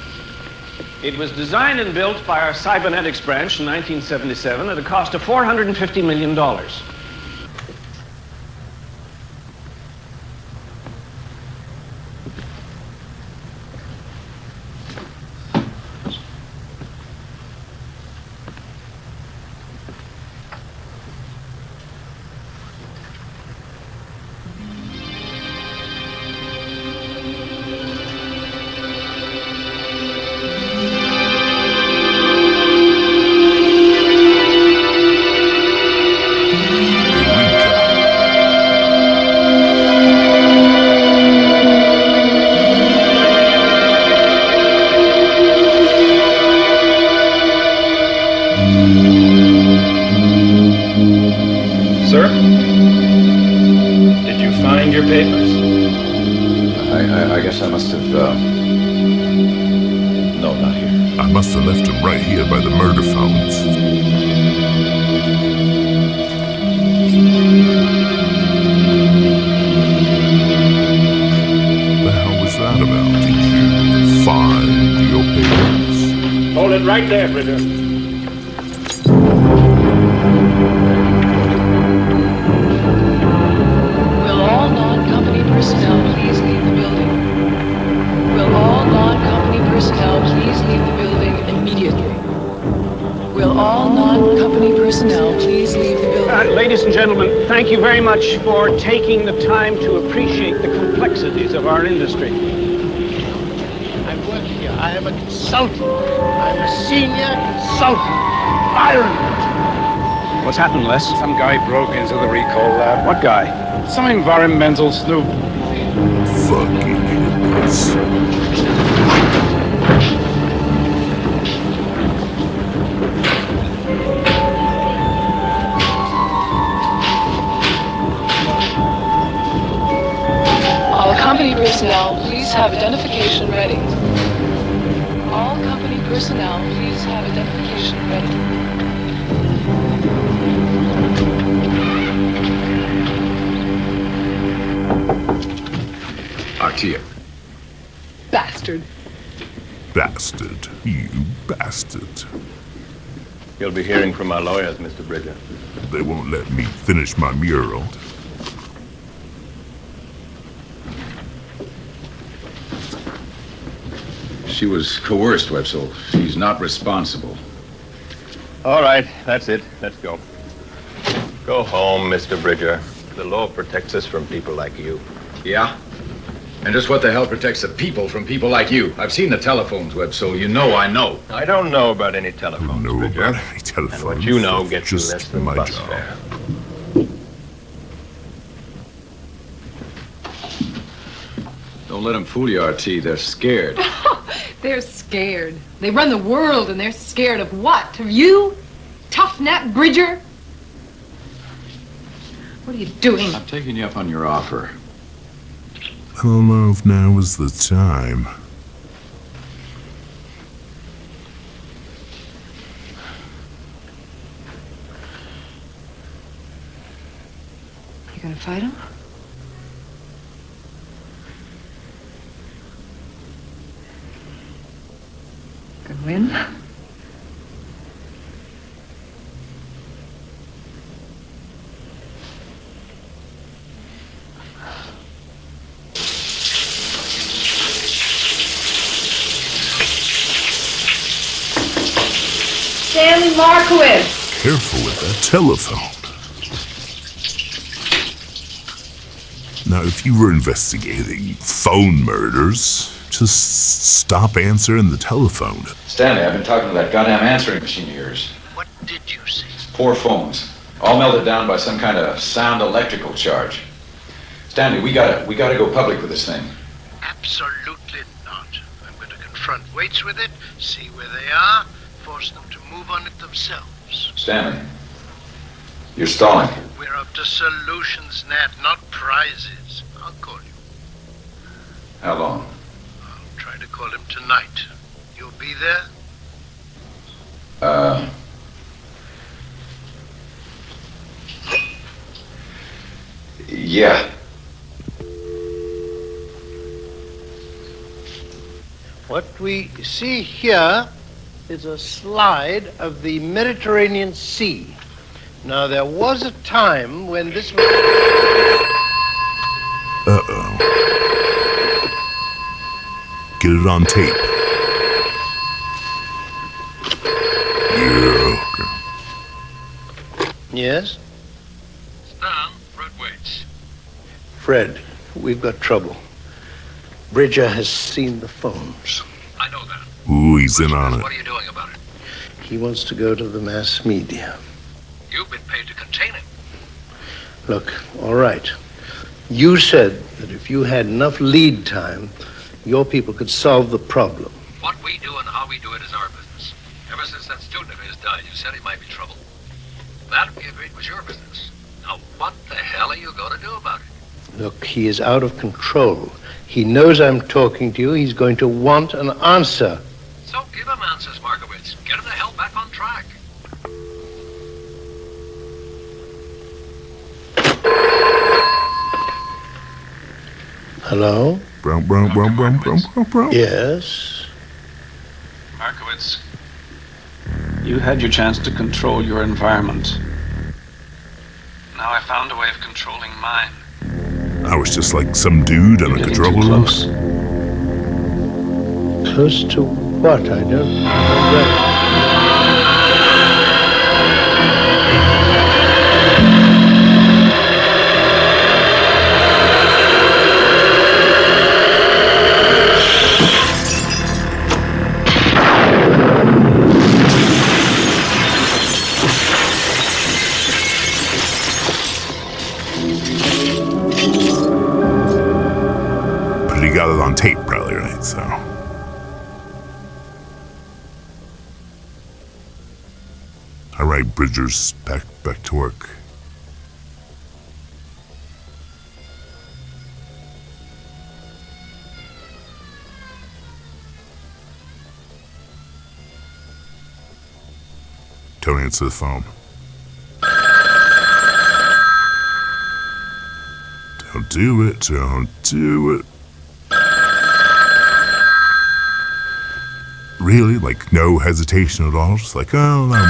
S16: It was designed and built by our cybernetics branch in 1977 at a cost of $450 million.
S15: Sir? Did you find your papers?
S5: I guess I must have, No, not here.
S1: I must have left them right here by the murder fountains. The hell was that about? Did you find your papers?
S16: Hold it right there, Bridger.
S14: Will all non-company personnel please leave the building? Will all non-company personnel please leave the building immediately? Will all non-company personnel please leave the building?
S16: Ladies and gentlemen, thank you very much for taking the time to appreciate the complexities of our industry.
S10: I work here. I am a consultant. I'm a senior consultant. Environment.
S16: What's happened, Les?
S12: Some guy broke into the recall lab.
S16: What guy?
S12: Some environmental snoop.
S1: Fucking hippies.
S14: All company personnel, please have identification ready. All company personnel, please have identification ready.
S5: Artia.
S14: Bastard.
S1: Bastard. You bastard.
S15: You'll be hearing from our lawyers, Mr. Bridger.
S1: They won't let me finish my mural.
S5: She was coerced, Wetzel. She's not responsible.
S15: All right, that's it. Let's go. Go home, Mr. Bridger. The law protects us from people like you.
S5: Yeah? And just what the hell protects the people from people like you? I've seen the telephones, Wetzel. You know I know.
S15: I don't know about any telephones, Bridger.
S1: Any telephones?
S15: And what you know gets you
S1: Just
S15: less than
S1: my
S15: bus
S1: job.
S15: fare.
S5: Don't let them fool you, RT. They're scared.
S14: They're scared. They run the world and they're scared of what? Of you? Tough Nat Bridger? What are you doing?
S5: I'm taking you up on your offer.
S1: I don't know if now is the time.
S20: Gonna fight him? Gonna win?
S18: Stanley Markowitz.
S1: Careful with that telephone. Now, if you were investigating phone murders, just stop answering the telephone.
S19: Stanley, I've been talking to that goddamn answering machine of yours.
S10: What did you see?
S19: 4 phones, all melted down by some kind of sound electrical charge. Stanley, we gotta go public with this thing.
S10: Absolutely not. I'm going to confront Waits with it, see where they are, force them to move on it themselves.
S19: Stanley, you're stalling.
S10: We're up to solutions, Nat, not prizes. I'll call you.
S19: How long?
S10: I'll try to call him tonight. You'll be there?
S19: Yeah.
S10: What we see here is a slide of the Mediterranean Sea. Now, there was a time when this was...
S1: Uh-oh. Get it on tape. Yeah.
S10: Yes?
S11: Stan, Fred Waits.
S10: Fred, we've got trouble. Bridger has seen the phones.
S11: I know that.
S1: Ooh, he's in on it.
S11: What are you doing about it?
S10: He wants to go to the mass media.
S11: You've been paid to contain him.
S10: Look, all right. You said that if you had enough lead time, your people could solve the problem.
S11: What we do and how we do it is our business. Ever since that student of his died, you said he might be trouble. That, we agreed, was your business. Now, what the hell are you going to do about it?
S10: Look, he is out of control. He knows I'm talking to you. He's going to want an answer.
S11: So give him answers, Markowitz. Get him the hell back on track.
S10: Hello? Yes?
S16: Markowitz, you had your chance to control your environment. Now I found a way of controlling mine.
S1: I was just like some dude on a control room.
S16: Close.
S10: Close to what? I don't know.
S1: Got it on tape, probably, right? So, all right, Bridger's back to work. Don't answer the phone. Don't do it. Don't do it. Really? Like, no hesitation at all? Just like, oh, no,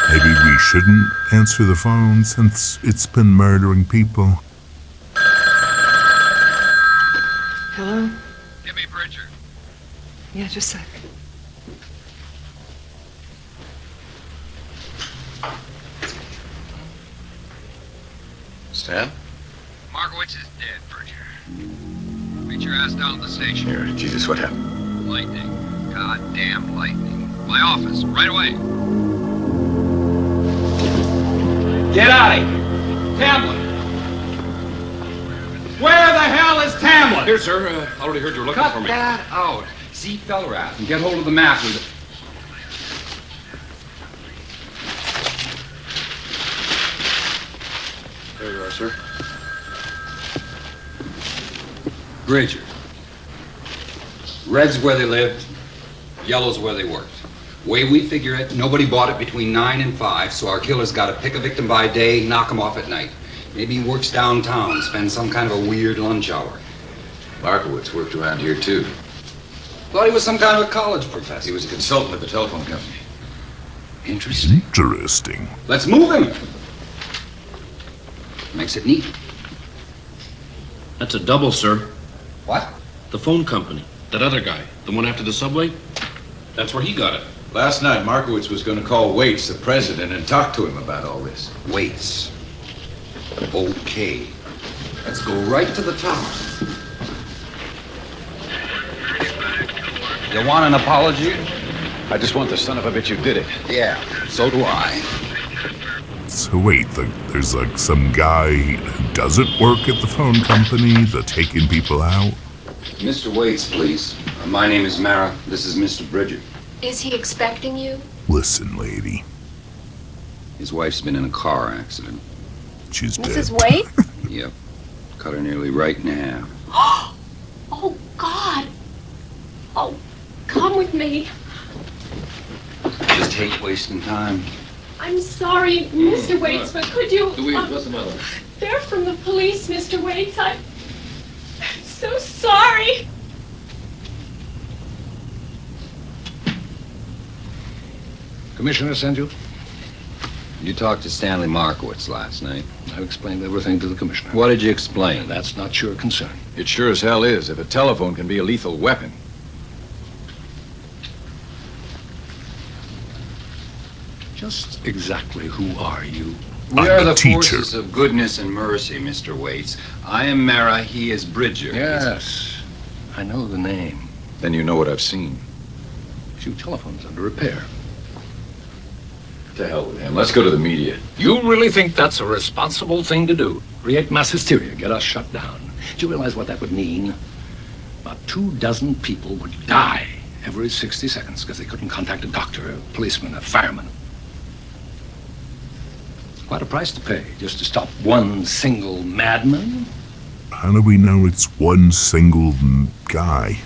S1: maybe we shouldn't answer the phone since it's been murdering people.
S20: Hello?
S11: Give me Bridger.
S20: Yeah, just a sec.
S19: Stan?
S11: Markowitz is dead, Bridger. Meet your ass down at the station.
S19: Here, Jesus, what happened?
S11: Lightning. Goddamn lightning. My office, right away.
S12: Get out of here. Tamlin. Where the hell is Tamlin?
S7: Here, sir. I already heard you were looking for me.
S12: Cut that out. See Fellerath and get hold of the map with it.
S7: There you are, sir.
S12: Bridger. Red's where they lived. Yellow's where they worked. Way we figure it, nobody bought it between 9 and 5, so our killer's got to pick a victim by day, knock him off at night. Maybe he works downtown, spends some kind of a weird lunch hour.
S5: Markowitz worked around here, too.
S12: Thought he was some kind of a college professor.
S5: He was a consultant at the telephone company.
S12: Interesting.
S1: Interesting.
S12: Let's move him. Makes it neat.
S2: That's a double, sir.
S12: What?
S2: The phone company. That other guy. The one after the subway. That's where he got it.
S5: Last night, Markowitz was going to call Waits, the president, and talk to him about all this.
S12: Waits. Okay. Let's go right to the tower. You want an apology?
S19: I just want the son of a bitch who did it.
S12: Yeah, so do I.
S1: So wait, there's like some guy who doesn't work at the phone company that's taking people out?
S12: Mr. Waits, please. My name is Mara. This is Mr. Bridger.
S18: Is he expecting you?
S1: Listen, lady.
S12: His wife's been in a car accident.
S1: She's dead.
S18: Mrs. Wade?
S12: Yep. Cut her nearly right in half.
S18: Oh, God. Oh, come with me.
S12: Just hate wasting time.
S18: I'm sorry, Mr. Waits, but could you...
S2: What's the matter?
S18: They're from the police, Mr. Waits. I'm so sorry.
S11: Commissioner sent you?
S12: You talked to Stanley Markowitz last night.
S11: I've explained everything to the commissioner.
S12: What did you explain?
S11: That's not your concern.
S19: It sure as hell is, if a telephone can be a lethal weapon.
S11: Just exactly who are you?
S12: We are the forces of goodness and mercy, Mr. Waits. I am Mara, he is Bridger.
S11: Yes, I know the name.
S19: Then you know what I've seen.
S11: Few telephones under repair.
S19: To hell with him. Let's go to the media.
S11: You really think that's a responsible thing to do? Create mass hysteria, get us shut down. Do you realize what that would mean? About 24 people would die every 60 seconds because they couldn't contact a doctor, a policeman, a fireman. Quite a price to pay just to stop one single madman.
S1: How do we know it's one single guy?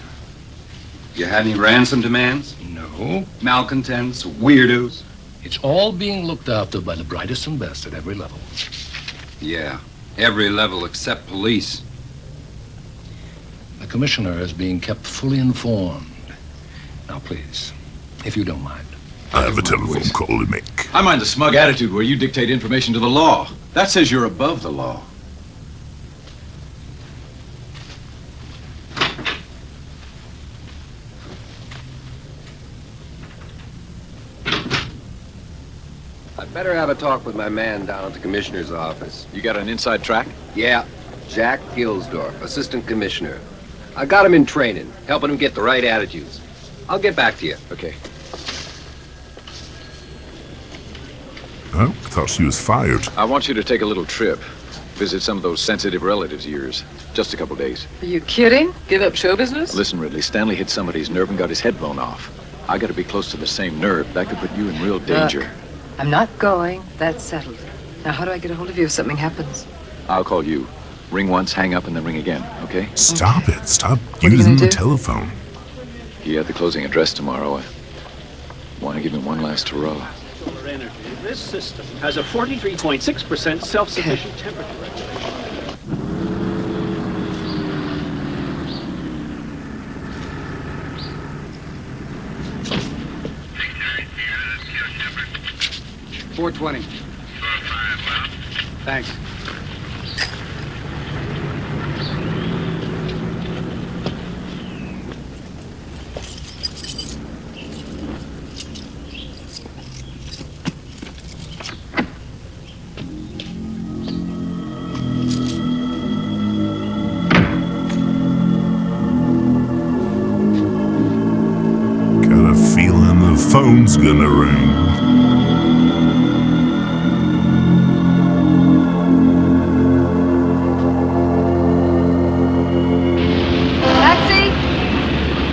S12: You had any ransom demands?
S11: No.
S12: Malcontents, weirdos?
S11: It's all being looked after by the brightest and best at every level.
S12: Yeah, every level except police.
S11: The commissioner is being kept fully informed. Now, please, if you don't mind.
S1: I have a telephone call to make.
S19: I mind the smug attitude where you dictate information to the law. That says you're above the law.
S21: I'd better have a talk with my man down at the commissioner's office.
S19: You got an inside track?
S21: Yeah, Jack Gilsdorf, assistant commissioner. I got him in training, helping him get the right attitudes. I'll get back to you.
S19: Okay.
S1: Oh, I thought she was fired.
S19: I want you to take a little trip. Visit some of those sensitive relatives of yours. Just a couple days.
S20: Are you kidding? Give up show business?
S19: Listen, Ridley, Stanley hit somebody's nerve and got his head blown off. I gotta be close to the same nerve. That could put you in real danger.
S20: Look, I'm not going. That's settled. Now, how do I get a hold of you if something happens?
S19: I'll call you. Ring once, hang up, and then ring again, okay?
S1: Stop it. Stop using the telephone.
S19: You have the closing address tomorrow. I want to give him one last hurrah.
S16: Solar energy. This system has a 43.6% self-sufficient temperature regulation.
S12: $420. Thanks.
S1: Got a feeling the phone's gonna ring.
S20: Taxi!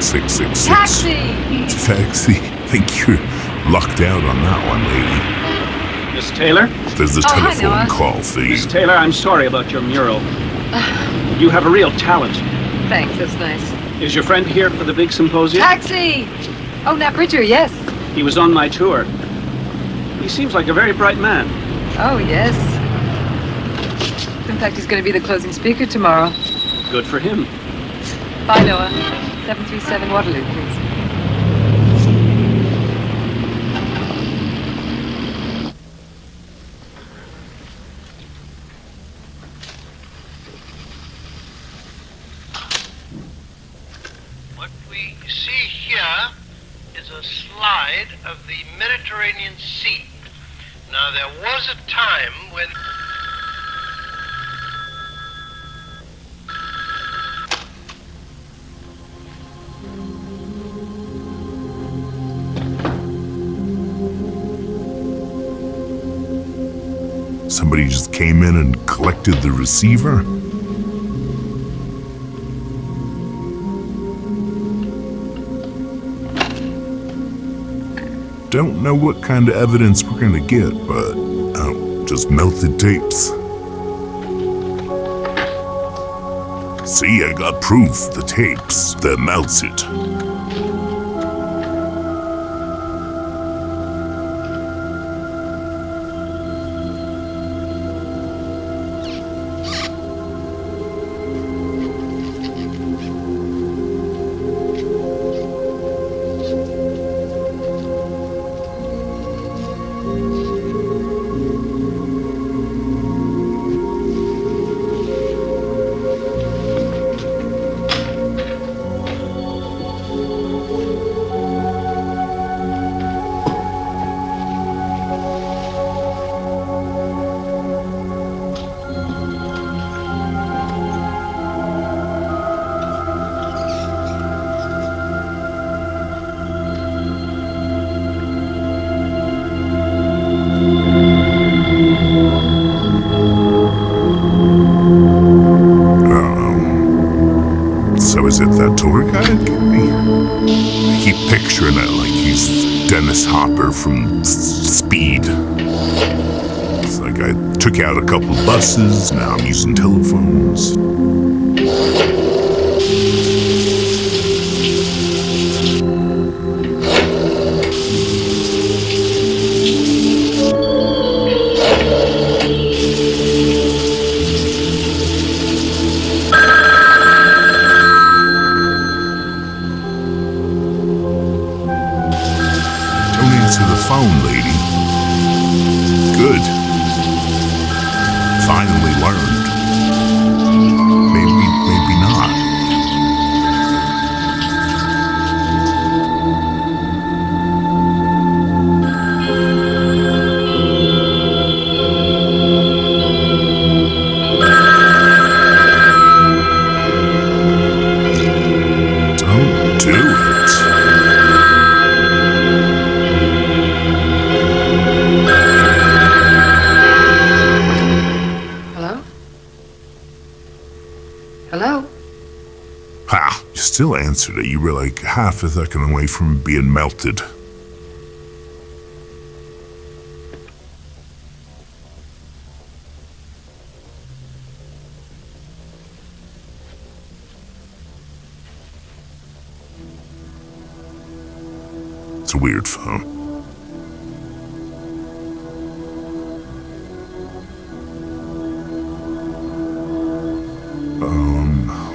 S1: 666.
S20: Taxi!
S1: Taxi. Think you're lucked out on that one, lady.
S16: Miss Taylor?
S1: There's a
S20: hi,
S1: telephone
S20: Noah.
S1: call for you.
S16: Miss Taylor, I'm sorry about your mural. You have a real talent.
S20: Thanks, that's nice.
S16: Is your friend here for the big symposium?
S20: Taxi! Oh, Nat Bridger, yes.
S16: He was on my tour. He seems like a very bright man.
S20: Oh, yes. In fact, he's going to be the closing speaker tomorrow.
S16: Good for him.
S20: Bye, Noah. 737 Waterloo, please.
S10: What we see here is a slide of the Mediterranean Sea. Now, there was a time when...
S1: Somebody just came in and collected the receiver? Don't know what kind of evidence we're gonna get, but just melted tapes. See, I got proof, the tapes that melts it. Is it that tour guide gave me? I keep picturing it like he's Dennis Hopper from Speed. It's like I took out a couple buses, now I'm using telephones. Phone, lady. Good. Finally learned. Maybe not. Don't do it. Ha! You still answered it. You were like half a second away from being melted. It's a weird phone.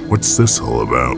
S1: What's this all about?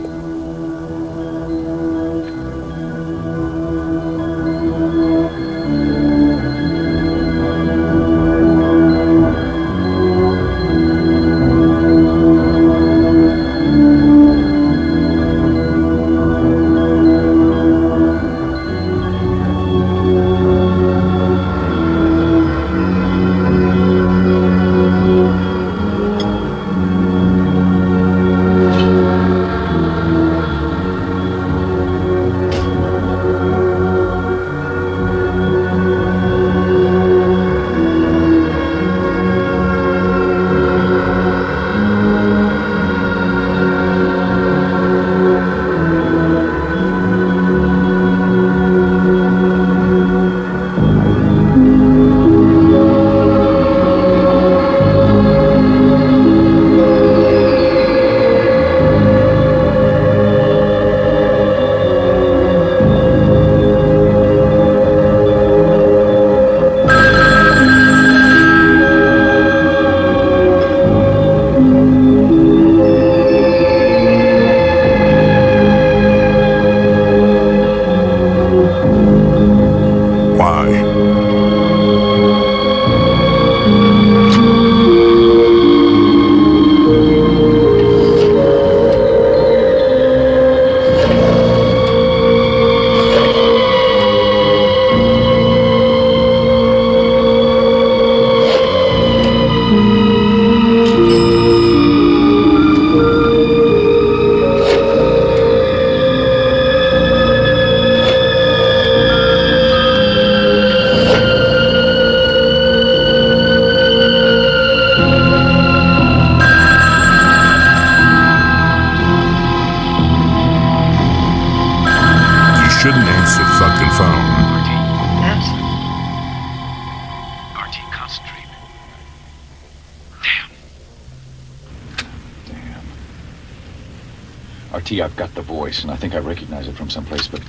S19: RT, I've got the voice, and I think I recognize it from someplace, but,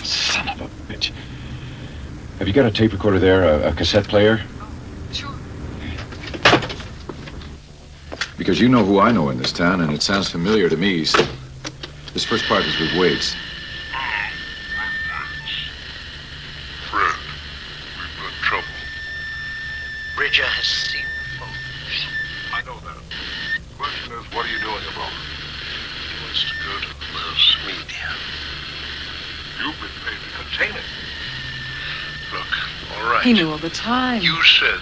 S19: son of a bitch. Have you got a tape recorder there, a cassette player?
S20: Sure.
S19: Because you know who I know in this town, and it sounds familiar to me, so this first part is with Waits.
S1: Fred, we've got trouble.
S10: Bridger has seen the folks.
S1: I know that. The question is, what are you doing about it? He wants to go to the mass media. You've been paid to contain it. Look, all right.
S20: He knew all the time.
S1: You said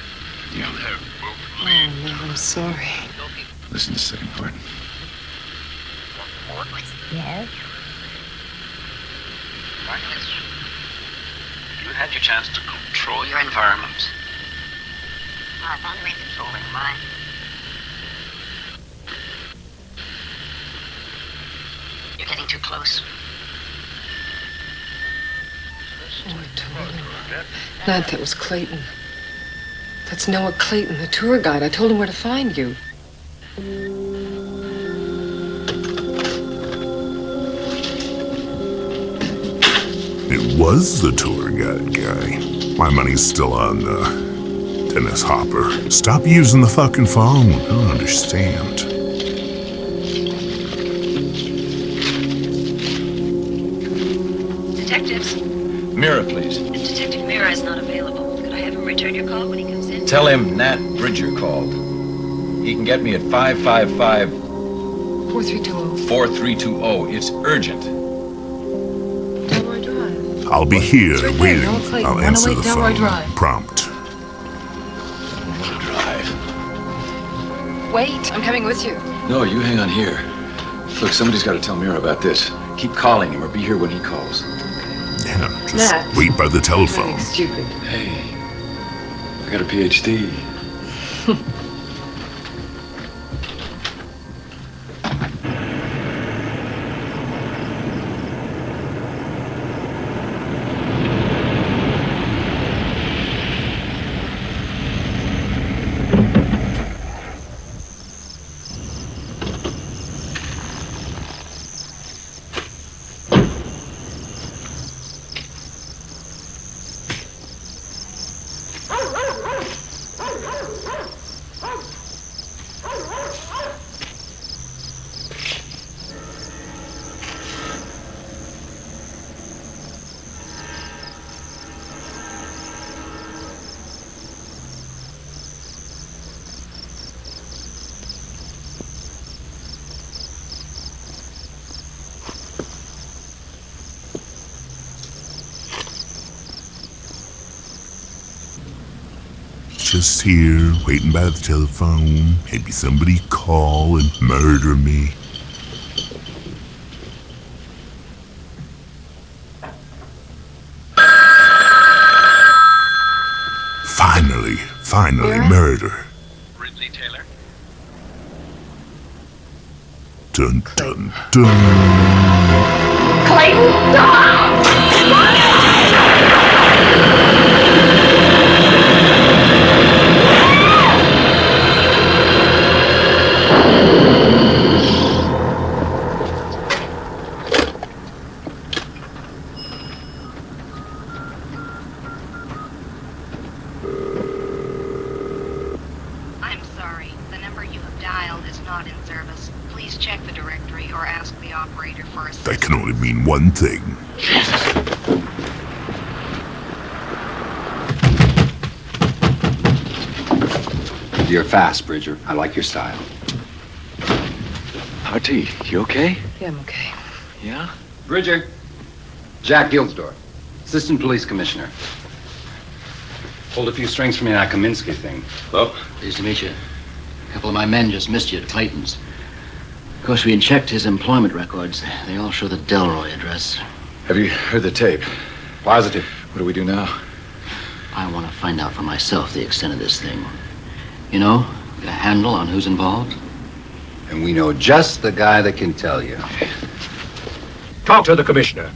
S1: you have both.
S20: Oh, no, I'm sorry.
S19: Listen to the second part.
S18: Yes?
S17: You had your chance to control your environment. I've only controlling mine. You're getting too close.
S20: Oh, I told him. Nat, that was Clayton. That's Noah Clayton, the tour guide. I told him where to find you.
S1: It was the tour guide guy. My money's still on Dennis Hopper. Stop using the fucking phone. I don't understand.
S17: Detectives,
S19: Mira, please.
S17: Detective Mira is not available. Could I have him return your call when he comes in?
S19: Tell him Nat Bridger called. He can get me at 555
S20: 4320.
S19: 4320. It's urgent.
S20: Delroy Drive.
S1: I'll be here
S20: It's right there,
S1: waiting.
S20: Noah Clayton,
S1: I'll answer
S20: 108
S1: the
S20: Delroy
S1: phone.
S20: Drive.
S1: Prompt.
S20: Wait, I'm coming with you.
S19: No, you hang on here. Look, somebody's got to tell Mira about this. Keep calling him or be here when he calls.
S1: Yeah, just
S20: Nat.
S1: wait by the telephone.
S20: Stupid.
S19: Hey, I got a PhD.
S1: Just here, waiting by the telephone. Maybe somebody call and murder me. Finally, murder.
S8: Ridley Taylor?
S1: Dun, dun, dun.
S18: Clayton, stop!
S6: I'm sorry. The number you have dialed is not in service. Please check the directory or ask the operator for assistance.
S1: That can only mean one thing.
S12: You're fast, Bridger. I like your style.
S19: RT, you okay?
S20: Yeah, I'm okay.
S19: Yeah?
S12: Bridger. Jack Gilsdorf, Assistant Police Commissioner. Pulled a few strings from me on that Kaminsky thing.
S2: Well, pleased to meet you. A couple of my men just missed you at Clayton's. Of course, we checked his employment records. They all show the Delroy address.
S19: Have you heard the tape?
S12: Positive.
S19: What do we do now?
S2: I want to find out for myself the extent of this thing. You know, get a handle on who's involved.
S21: And we know just the guy that can tell you.
S11: Talk to the commissioner.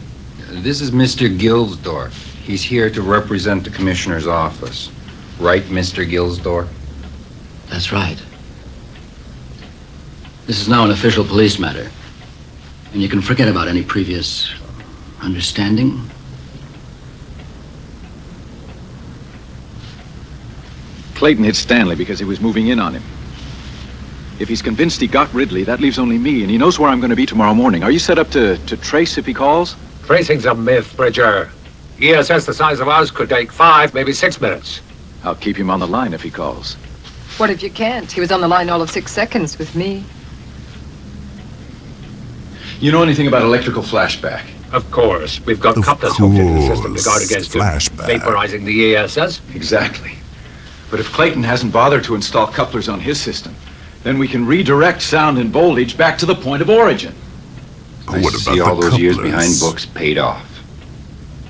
S12: This is Mr. Gilsdorf. He's here to represent the commissioner's office. Right, Mr. Gilsdorf?
S2: That's right. This is now an official police matter. And you can forget about any previous understanding.
S19: Clayton hit Stanley because he was moving in on him. If he's convinced he got Ridley, that leaves only me, and he knows where I'm going to be tomorrow morning. Are you set up to trace if he calls?
S11: Tracing's a myth, Bridger. ESS the size of ours could take 5, maybe 6 minutes.
S19: I'll keep him on the line if he calls.
S20: What if you can't? He was on the line all of 6 seconds with me.
S19: You know anything about electrical flashback?
S11: Of course. We've got couplers hooked into the system to guard against it vaporizing the ESS.
S19: Exactly. But if Clayton hasn't bothered to install couplers on his system, then we can redirect sound and voltage back to the point of origin.
S5: Nice to see all those years behind books paid off.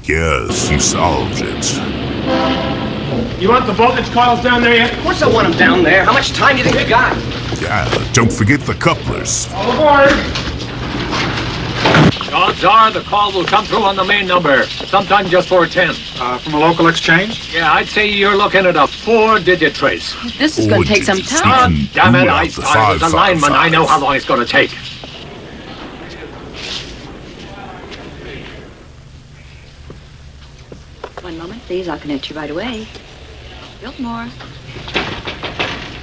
S1: Yes, you solved it.
S7: You want the voltage coils down there yet? Of course I want them down there. How much time do you think we got?
S1: Yeah, don't forget the couplers.
S7: All aboard! Odds are the call will come through on the main number, sometime just before 10.
S3: From a local exchange?
S11: Yeah, I'd say you're looking at a 4-digit trace.
S13: This is going to take some time.
S11: Oh, damn it, I was a lineman. I know how long it's going to take.
S22: One moment, please. I'll connect you right away. Biltmore.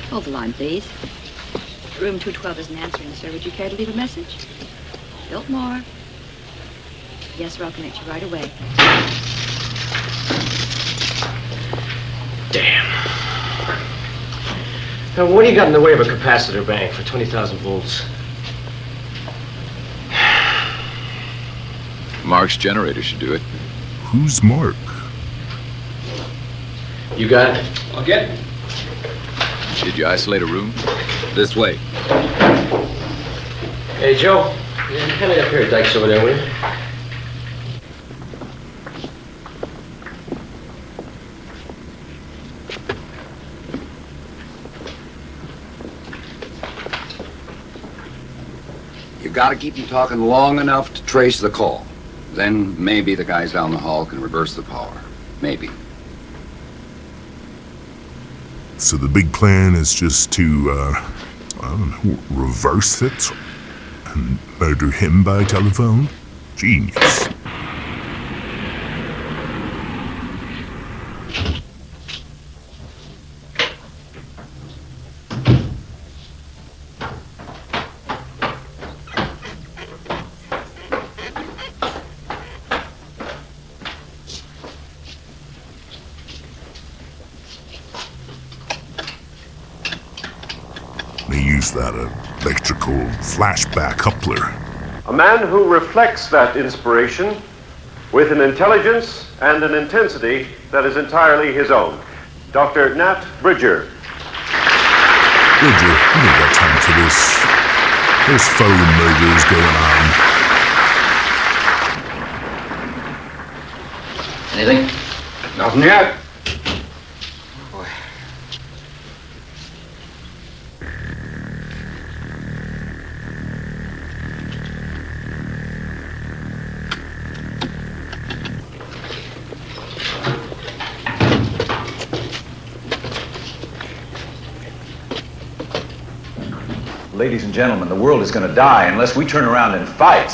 S22: Hold the line, please. Room 212 isn't answering, sir. Would you care to leave a message? Biltmore. Yes, sir, I'll connect you right away.
S7: Damn. Now, what do you got in the way of a capacitor bank for 20,000 volts?
S19: Mark's generator should do it.
S1: Who's Mark?
S7: You got it?
S5: I'll get it.
S19: Did you isolate a room?
S5: This way.
S7: Hey, Joe. Come up here, Dykes, over there, will you?
S5: You gotta keep them talking long enough to trace the call. Then maybe the guys down the hall can reverse the power. Maybe.
S1: So the big plan is just to, I don't know, reverse it and murder him by telephone? Genius. They use that electrical flashback coupler.
S9: A man who reflects that inspiration with an intelligence and an intensity that is entirely his own. Dr. Nat Bridger.
S1: Bridger, you ain't got time for this. There's phone murders going on.
S2: Anything?
S5: Nothing yet.
S19: Ladies and gentlemen, the world is going to die unless we turn around and fight.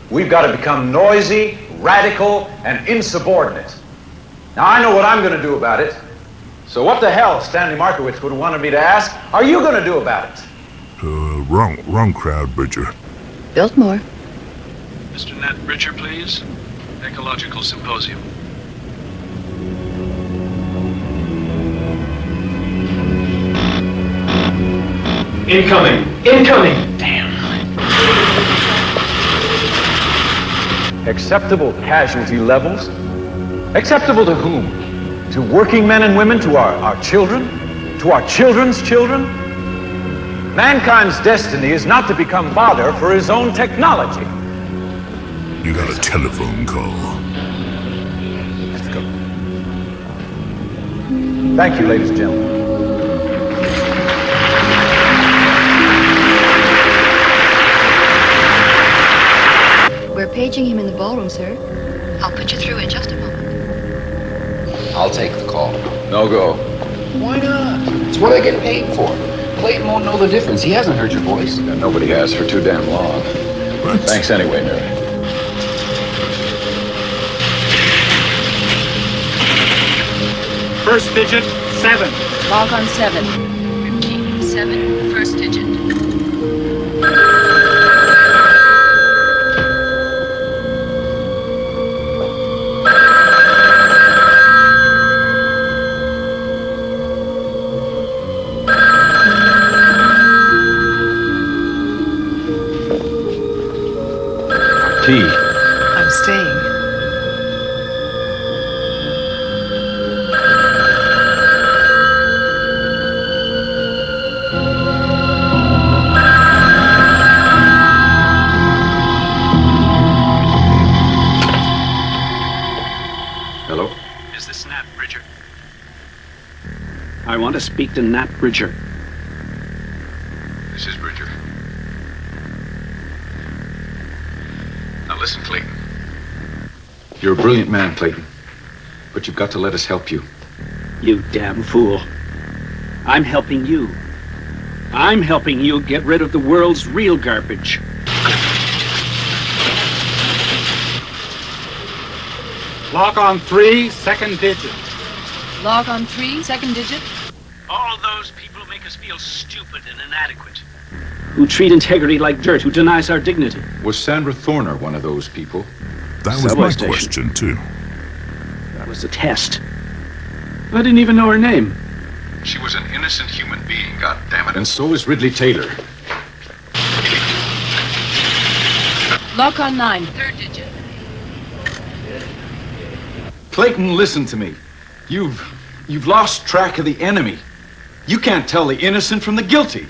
S19: We've got to become noisy, radical, and insubordinate. Now, I know what I'm going to do about it. So what the hell, Stanley Markowitz would have wanted me to ask, are you going to do about it?
S1: Wrong crowd, Bridger.
S22: Biltmore.
S3: Mr. Nat Bridger, please. Ecological Symposium.
S7: Incoming! Incoming! Damn.
S19: Acceptable casualty levels? Acceptable to whom? To working men and women? To our children? To our children's children? Mankind's destiny is not to become fodder for his own technology.
S1: You got a telephone call.
S19: Let's go. Thank you, ladies and gentlemen.
S22: We're paging him in the ballroom, sir. I'll put you through in just a moment.
S5: I'll take the call.
S19: No go.
S5: Why not? It's what I get paid for.
S12: Clayton won't know the difference. He hasn't heard your voice.
S19: Yeah, nobody has for too damn long.
S1: What?
S19: Thanks anyway, Mary.
S3: First digit, 7.
S13: Log on 7.
S22: 7, first digit.
S19: T.
S20: I'm staying.
S19: Hello?
S16: Is this Nat Bridger? I want to speak to Nat Bridger.
S5: This is Bridger. Now listen, Clayton.
S19: You're a brilliant man, Clayton. But you've got to let us help you.
S16: You damn fool. I'm helping you. I'm helping you get rid of the world's real garbage.
S3: Lock on 3, second digit.
S14: Log on 3, second digit.
S16: All those people make us feel stupid and inadequate. Who treat integrity like dirt, who denies our dignity.
S19: Was Sandra Thorner one of those people?
S1: That was
S16: Subway
S1: my
S16: station.
S1: question, too.
S16: That was a test. I didn't even know her name.
S5: She was an innocent human being, goddammit.
S19: And so is Ridley Taylor.
S14: Log on 9.
S22: Third digit.
S19: Clayton, listen to me. You've lost track of the enemy. You can't tell the innocent from the guilty.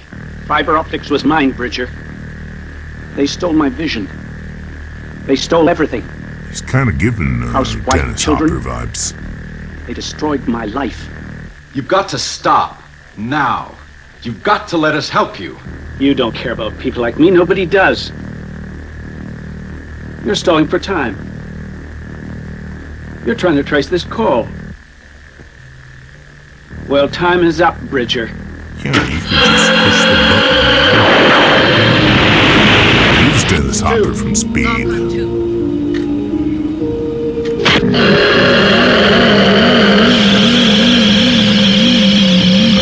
S16: Fiber optics was mine, Bridger. They stole my vision. They stole everything.
S1: He's kind of giving
S16: House white
S1: Dennis
S16: children.
S1: Hopper vibes.
S16: They destroyed my life.
S19: You've got to stop. Now. You've got to let us help you.
S16: You don't care about people like me. Nobody does. You're stalling for time. You're trying to trace this call. Well, time is up, Bridger.
S1: Yeah, you could just push the button. Here's Dennis Hopper from Speed.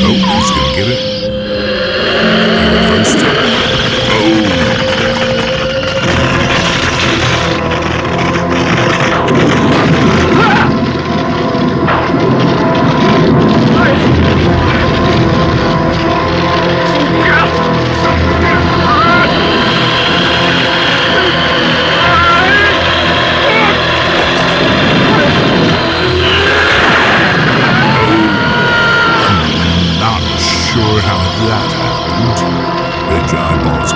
S1: Oh, he's gonna get it. First. Sure how that happened. Big eyeballs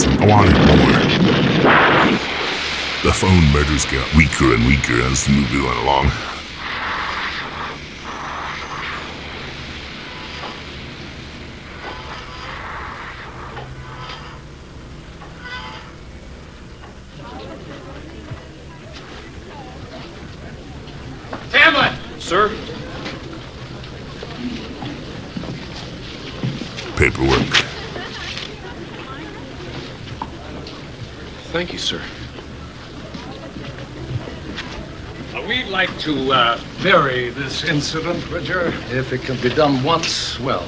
S1: I wanted more. The phone murders got weaker and weaker as the movie went along.
S11: Sir?
S1: Paperwork.
S11: Thank you, sir. We'd like to vary this incident, Bridger. If it can be done once, well,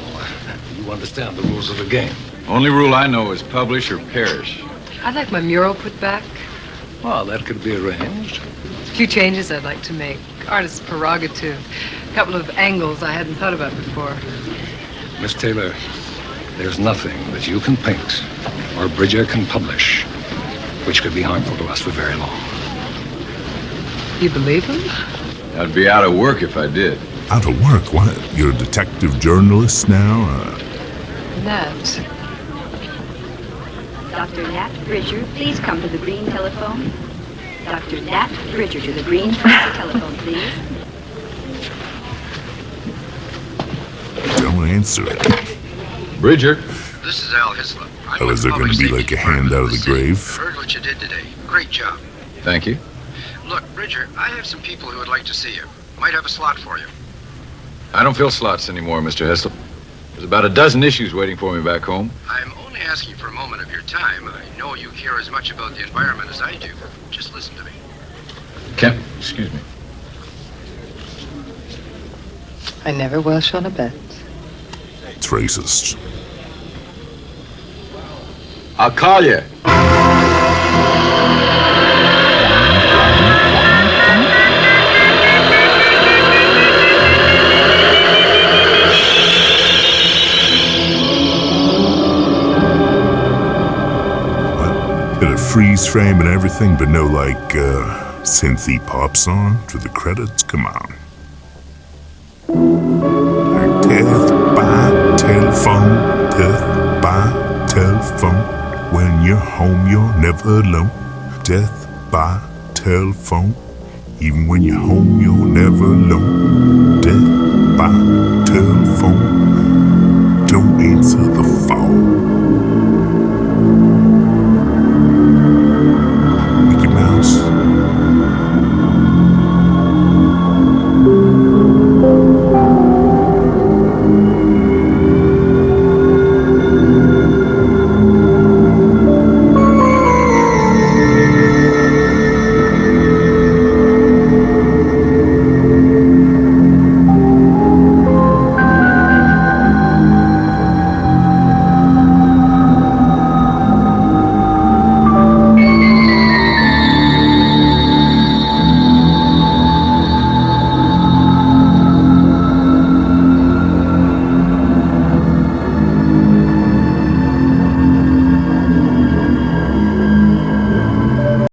S11: you understand the rules of the game.
S19: Only rule I know is publish or perish.
S20: I'd like my mural put back.
S11: Well, that could be arranged.
S20: A few changes I'd like to make. Artist's prerogative. A couple of angles I hadn't thought about before.
S11: Miss Taylor, there's nothing that you can paint or Bridger can publish which could be harmful to us for very long.
S20: You believe him?
S5: I'd be out of work if I did.
S1: Out of work? What? You're a detective journalist now?
S20: Nat.
S22: Dr. Nat Bridger, please come to the green telephone. Dr. Nat Bridger to the green fancy telephone, please.
S1: Don't answer it.
S5: Bridger.
S4: This is Al Hislop.
S1: How is there going to be like a hand out of the grave?
S4: Heard what you did today. Great job.
S5: Thank you.
S4: Look, Bridger, I have some people who would like to see you. Might have a slot for you.
S5: I don't fill slots anymore, Mr. Heslop. There's about a dozen issues waiting for me back home.
S4: I'm only asking for a moment of your time. I know you care as much about the environment as I do. Just listen to me.
S5: Kemp, excuse me.
S20: I never welsh on a bet.
S1: It's racist.
S5: I'll call you.
S1: Got a freeze frame and everything, but no like synthy pop song to the credits. Come on. Death by telephone, death by telephone. When you're home, you're never alone. Death by telephone. Even when you're home, you're never alone.